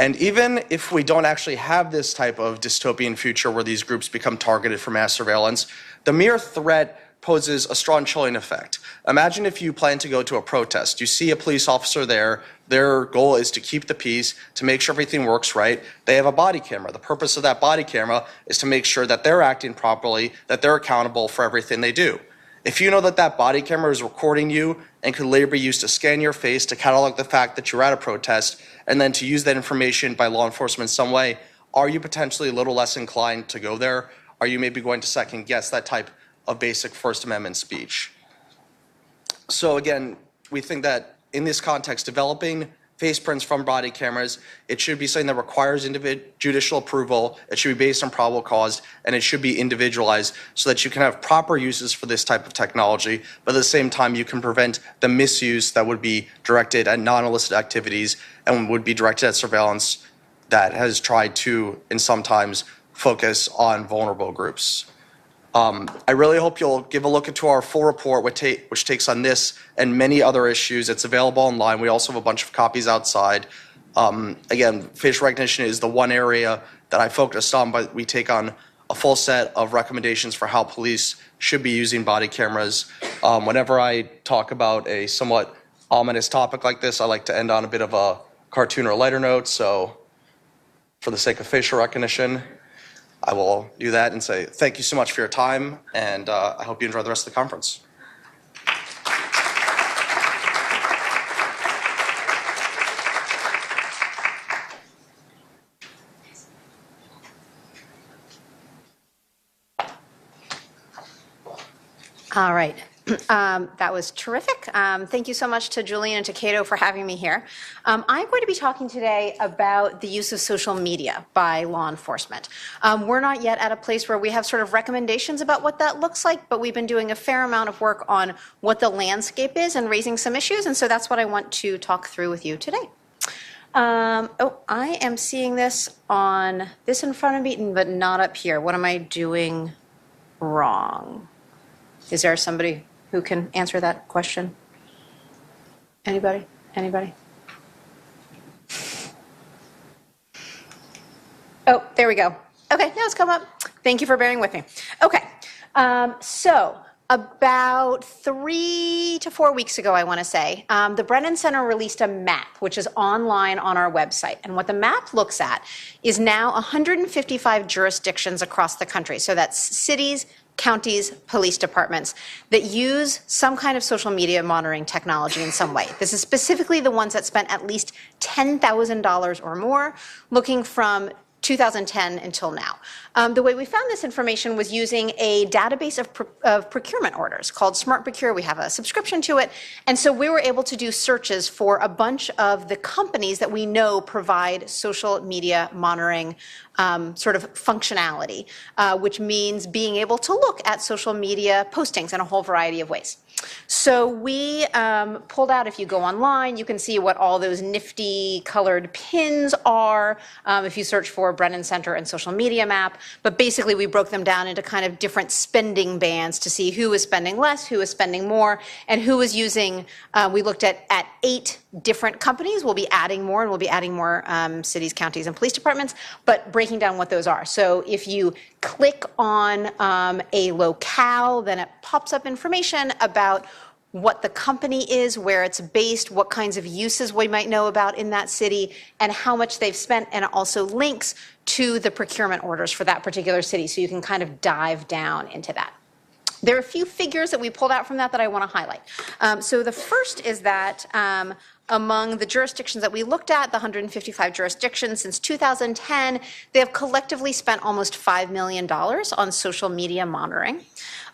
Speaker 12: And even if we don't actually have this type of dystopian future where these groups become targeted for mass surveillance, the mere threat poses a strong chilling effect. Imagine if you plan to go to a protest. You see a police officer there. Their goal is to keep the peace, to make sure everything works right. They have a body camera. The purpose of that body camera is to make sure that they're acting properly, that they're accountable for everything they do. If you know that that body camera is recording you and could later be used to scan your face, to catalog the fact that you're at a protest, and then to use that information by law enforcement in some way, are you potentially a little less inclined to go there? Are you maybe going to second guess that type of basic First Amendment speech? So again, we think that in this context, developing face prints from body cameras, it should be something that requires judicial approval, it should be based on probable cause, and it should be individualized so that you can have proper uses for this type of technology, but at the same time you can prevent the misuse that would be directed at non-illicit activities and would be directed at surveillance that has tried to, and sometimes, focus on vulnerable groups. I really hope you'll give a look into our full report, which takes on this and many other issues. It's available online. We also have a bunch of copies outside. Again, facial recognition is the one area that I focused on, but we take on a full set of recommendations for how police should be using body cameras. Whenever I talk about a somewhat ominous topic like this, I like to end on a bit of a cartoon or a lighter note. So for the sake of facial recognition, I will do that and say thank you so much for your time, and I hope you enjoy the rest of the conference.
Speaker 13: All right. That was terrific. Thank you so much to Julian and to Cato for having me here. I'm going to be talking today about the use of social media by law enforcement. We're not yet at a place where we have sort of recommendations about what that looks like, but we've been doing a fair amount of work on what the landscape is and raising some issues, and so that's what I want to talk through with you today. I am seeing this on this in front of me, but not up here. What am I doing wrong? Is there somebody who can answer that question? Anybody? Anybody? Oh, there we go. Okay, now it's come up. Thank you for bearing with me. Okay, so about 3 to 4 weeks ago, I want to say, the Brennan Center released a map, which is online on our website. And what the map looks at is now 155 jurisdictions across the country. So that's cities, counties, police departments that use some kind of social media monitoring technology in some way. This is specifically the ones that spent at least $10,000 or more, looking from 2010 until now. The way we found this information was using a database of procurement orders called Smart Procure. We have a subscription to it. And so we were able to do searches for a bunch of the companies that we know provide social media monitoring sort of functionality, which means being able to look at social media postings in a whole variety of ways. So we pulled out, if you go online, you can see what all those nifty colored pins are if you search for Brennan Center and social media map. But basically, we broke them down into kind of different spending bands to see who is spending less, who is spending more, and who is using, we looked at 8 different companies. We'll be adding more, and we'll be adding more cities, counties, and police departments, but breaking down what those are. So if you click on a locale, then it pops up information about what the company is, where it's based, what kinds of uses we might know about in that city, and how much they've spent, and it also links to the procurement orders for that particular city, so you can kind of dive down into that. There are a few figures that we pulled out from that I want to highlight. So the first is that among the jurisdictions that we looked at, the 155 jurisdictions since 2010, they have collectively spent almost $5 million on social media monitoring.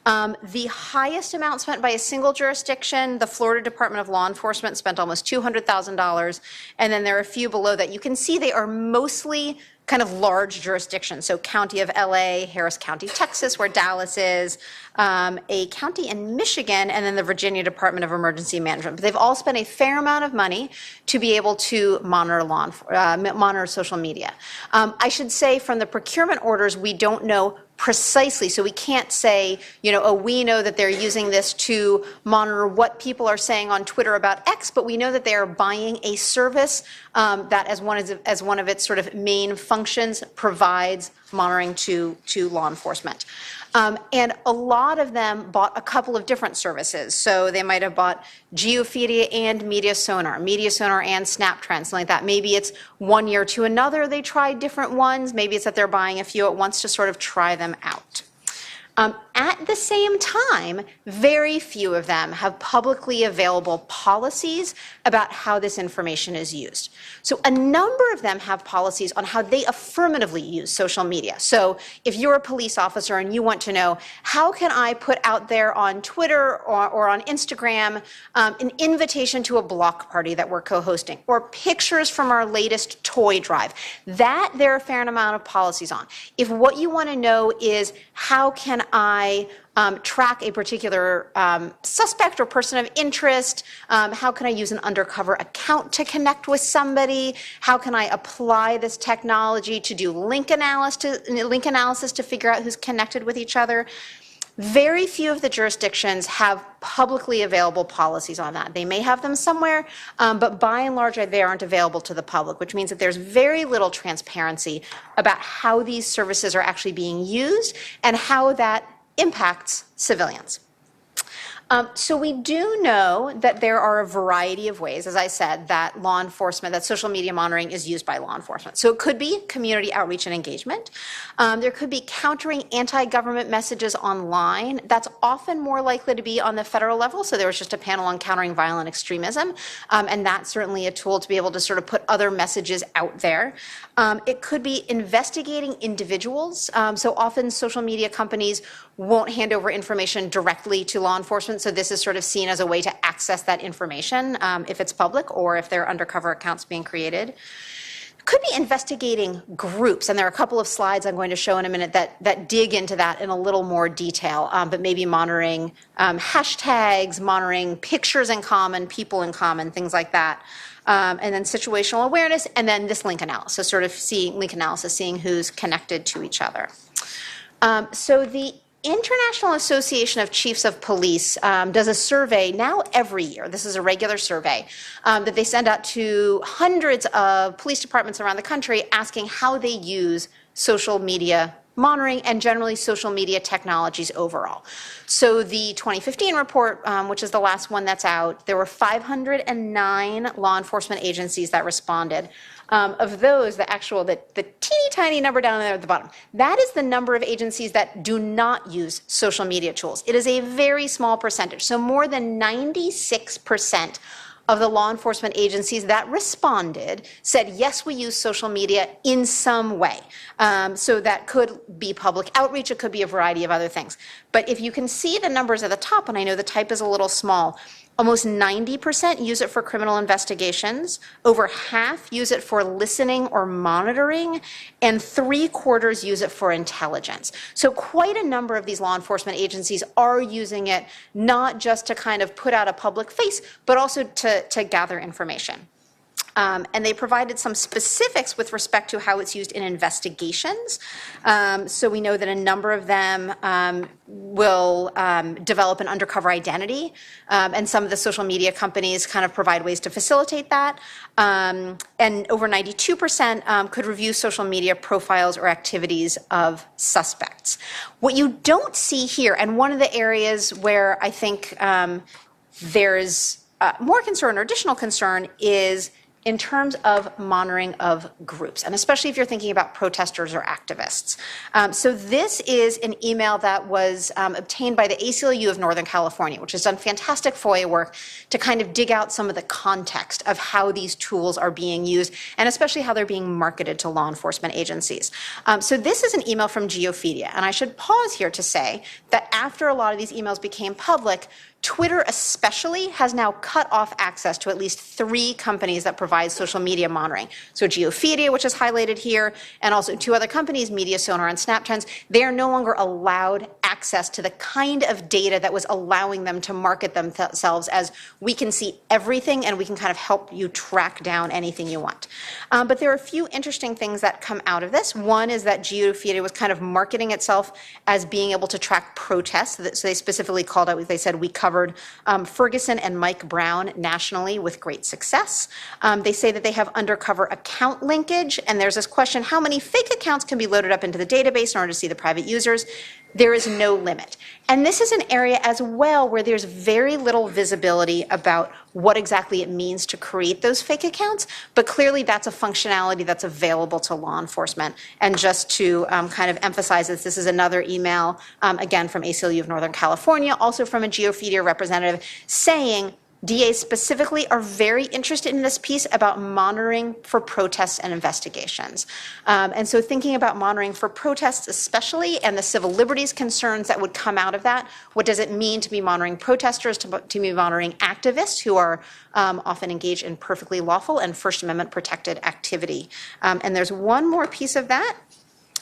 Speaker 13: The highest amount spent by a single jurisdiction, the Florida Department of Law Enforcement spent almost $200,000, and then there are a few below that. You can see they are mostly kind of large jurisdictions. So County of LA, Harris County, Texas, where Dallas is, a county in Michigan, and then the Virginia Department of Emergency Management. But they've all spent a fair amount of money to be able to monitor social media. I should say from the procurement orders, we don't know precisely. So we can't say, oh, we know that they're using this to monitor what people are saying on Twitter about X, but we know that they are buying a service that as one of its sort of main functions provides monitoring to law enforcement. And a lot of them bought a couple of different services. So they might have bought Geophilia and Media Sonar and Snap Trend, something like that. Maybe it's one year to another they tried different ones. Maybe it's that they're buying a few at once to sort of try them out. At the same time, very few of them have publicly available policies about how this information is used. So a number of them have policies on how they affirmatively use social media. So if you're a police officer and you want to know, how can I put out there on Twitter or on Instagram an invitation to a block party that we're co-hosting, or pictures from our latest toy drive, that there are a fair amount of policies on. If what you want to know is, how can I track a particular suspect or person of interest? How can I use an undercover account to connect with somebody? How can I apply this technology to do link analysis to figure out who's connected with each other? Very few of the jurisdictions have publicly available policies on that. They may have them somewhere, but by and large, they aren't available to the public, which means that there's very little transparency about how these services are actually being used and how that impacts civilians. So we do know that there are a variety of ways, as I said, that social media monitoring is used by law enforcement. So it could be community outreach and engagement. There could be countering anti-government messages online. That's often more likely to be on the federal level. So there was just a panel on countering violent extremism, and that's certainly a tool to be able to sort of put other messages out there. It could be investigating individuals. So often social media companies won't hand over information directly to law enforcement. So this is sort of seen as a way to access that information if it's public or if there are undercover accounts being created. Could be investigating groups, and there are a couple of slides I'm going to show in a minute that dig into that in a little more detail, but maybe monitoring hashtags, monitoring pictures in common, people in common, things like that. And then situational awareness, and then this link analysis, sort of seeing who's connected to each other. So the International Association of Chiefs of Police does a survey now every year. This is a regular survey that they send out to hundreds of police departments around the country asking how they use social media monitoring and generally social media technologies overall. So the 2015 report, which is the last one that's out, there were 509 law enforcement agencies that responded. Of those, the teeny tiny number down there at the bottom, that is the number of agencies that do not use social media tools. It is a very small percentage. So more than 96% of the law enforcement agencies that responded said, yes, we use social media in some way. So that could be public outreach, it could be a variety of other things. But if you can see the numbers at the top, and I know the type is a little small, almost 90% use it for criminal investigations, over half use it for listening or monitoring, and 3/4 use it for intelligence. So quite a number of these law enforcement agencies are using it not just to kind of put out a public face, but also to gather information. And they provided some specifics with respect to how it's used in investigations. So we know that a number of them will develop an undercover identity, and some of the social media companies kind of provide ways to facilitate that. And over 92% could review social media profiles or activities of suspects. What you don't see here, and one of the areas where I think there's more concern or additional concern, is in terms of monitoring of groups, and especially if you're thinking about protesters or activists. So this is an email that was obtained by the ACLU of Northern California, which has done fantastic FOIA work to kind of dig out some of the context of how these tools are being used, and especially how they're being marketed to law enforcement agencies. So this is an email from Geophilia, and I should pause here to say that after a lot of these emails became public, Twitter especially has now cut off access to at least 3 companies that provide social media monitoring. So Geophilia, which is highlighted here, and also 2 other companies, Media Sonar and Snap Trends, they are no longer allowed access to the kind of data that was allowing them to market themselves as, we can see everything and we can kind of help you track down anything you want. But there are a few interesting things that come out of this. One is that Geophilia was kind of marketing itself as being able to track protests. So they specifically called out, they said, we covered Ferguson and Mike Brown nationally with great success. They say that they have undercover account linkage, and there's this question, how many fake accounts can be loaded up into the database in order to see the private users? there is no limit. And this is an area as well where there's very little visibility about what exactly it means to create those fake accounts, but clearly that's a functionality that's available to law enforcement. And just to kind of emphasize this is another email, again, from ACLU of Northern California, also from a GeoFeeder representative, saying DAs specifically are very interested in this piece about monitoring for protests and investigations. And so thinking about monitoring for protests especially, and the civil liberties concerns that would come out of that, what does it mean to be monitoring protesters, to be monitoring activists who are often engaged in perfectly lawful and First Amendment protected activity. And there's one more piece of that.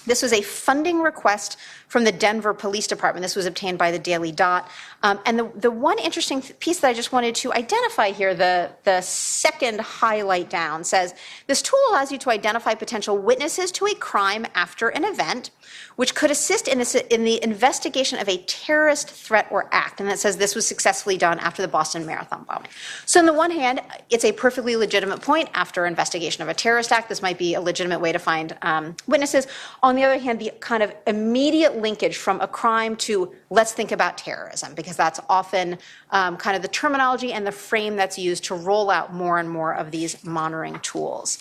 Speaker 13: This was a funding request from the Denver Police Department. This was obtained by the Daily Dot. And the one interesting piece that I just wanted to identify here, the second highlight down, says, this tool allows you to identify potential witnesses to a crime after an event, which could assist in the investigation of a terrorist threat or act. And it says this was successfully done after the Boston Marathon bombing. So on the one hand, it's a perfectly legitimate point. After investigation of a terrorist act, this might be a legitimate way to find witnesses. On the other hand, the kind of immediate linkage from a crime to let's think about terrorism, because that's often kind of the terminology and the frame that's used to roll out more and more of these monitoring tools.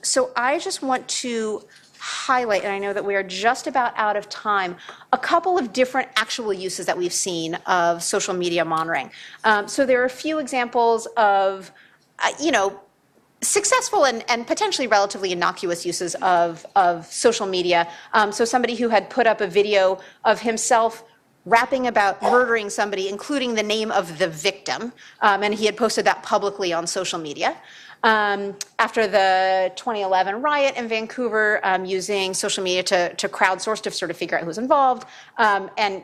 Speaker 13: So I just want to highlight, and I know that we are just about out of time, a couple of different actual uses that we've seen of social media monitoring. So there are a few examples of, successful and potentially relatively innocuous uses of social media. So somebody who had put up a video of himself rapping about murdering somebody, including the name of the victim, and he had posted that publicly on social media. After the 2011 riot in Vancouver, using social media to crowdsource to sort of figure out who's involved, and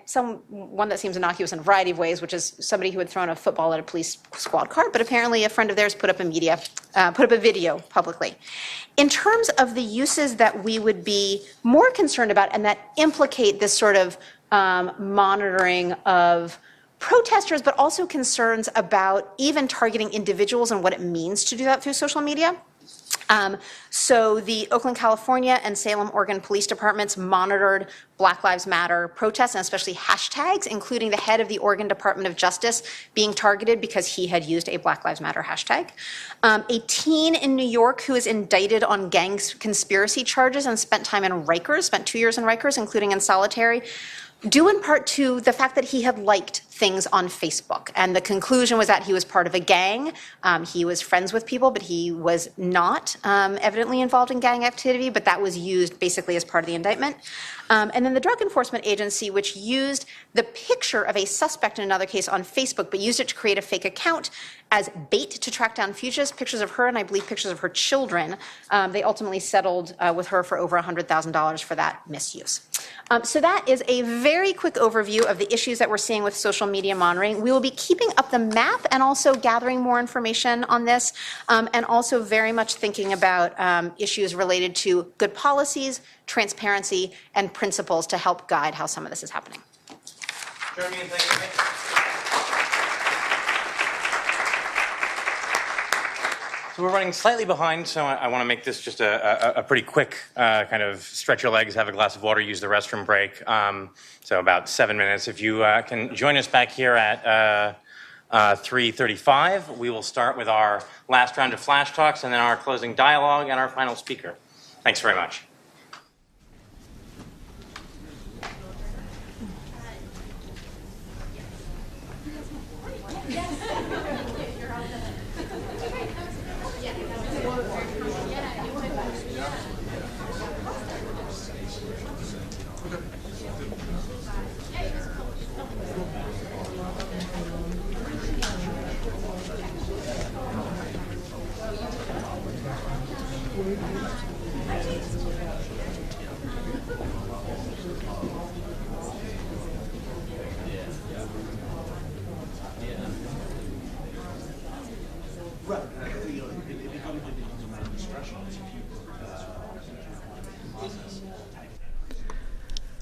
Speaker 13: one that seems innocuous in a variety of ways, which is somebody who had thrown a football at a police squad car, but apparently a friend of theirs put up a video publicly. In terms of the uses that we would be more concerned about and that implicate this sort of monitoring of protesters, but also concerns about even targeting individuals and what it means to do that through social media. So the Oakland, California and Salem, Oregon police departments monitored Black Lives Matter protests, and especially hashtags, including the head of the Oregon Department of Justice being targeted because he had used a Black Lives Matter hashtag. A teen in New York who is indicted on gang conspiracy charges and spent time in Rikers, spent 2 years in Rikers, including in solitary, due in part to the fact that he had liked things on Facebook. And the conclusion was that he was part of a gang. He was friends with people, but he was not evidently involved in gang activity, but that was used basically as part of the indictment. And then the Drug Enforcement Agency, which used the picture of a suspect in another case on Facebook, but used it to create a fake account as bait to track down fugitives, pictures of her and I believe pictures of her children. They ultimately settled with her for over $100,000 for that misuse. So that is a very quick overview of the issues that we're seeing with social media monitoring. We will be keeping up the map and also gathering more information on this, and also very much thinking about issues related to good policies, transparency, and principles to help guide how some of this is happening.
Speaker 9: Jeremy, and thank you. So we're running slightly behind, so I want to make this just a pretty quick kind of stretch your legs, have a glass of water, use the restroom break. So about 7 minutes. If you can join us back here at 3:35, we will start with our last round of flash talks and then our closing dialogue and our final speaker. Thanks very much.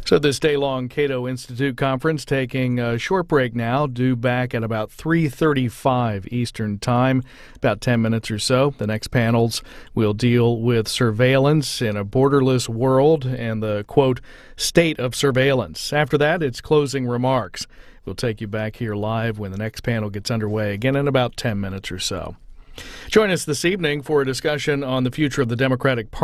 Speaker 14: So this day-long Cato Institute conference taking a short break now, due back at about 3:35 Eastern Time, about 10 minutes or so. The next panels will deal with surveillance in a borderless world and the, quote, state of surveillance. After that, it's closing remarks. We'll take you back here live when the next panel gets underway, again in about 10 minutes or so. Join us this evening for a discussion on the future of the Democratic Party.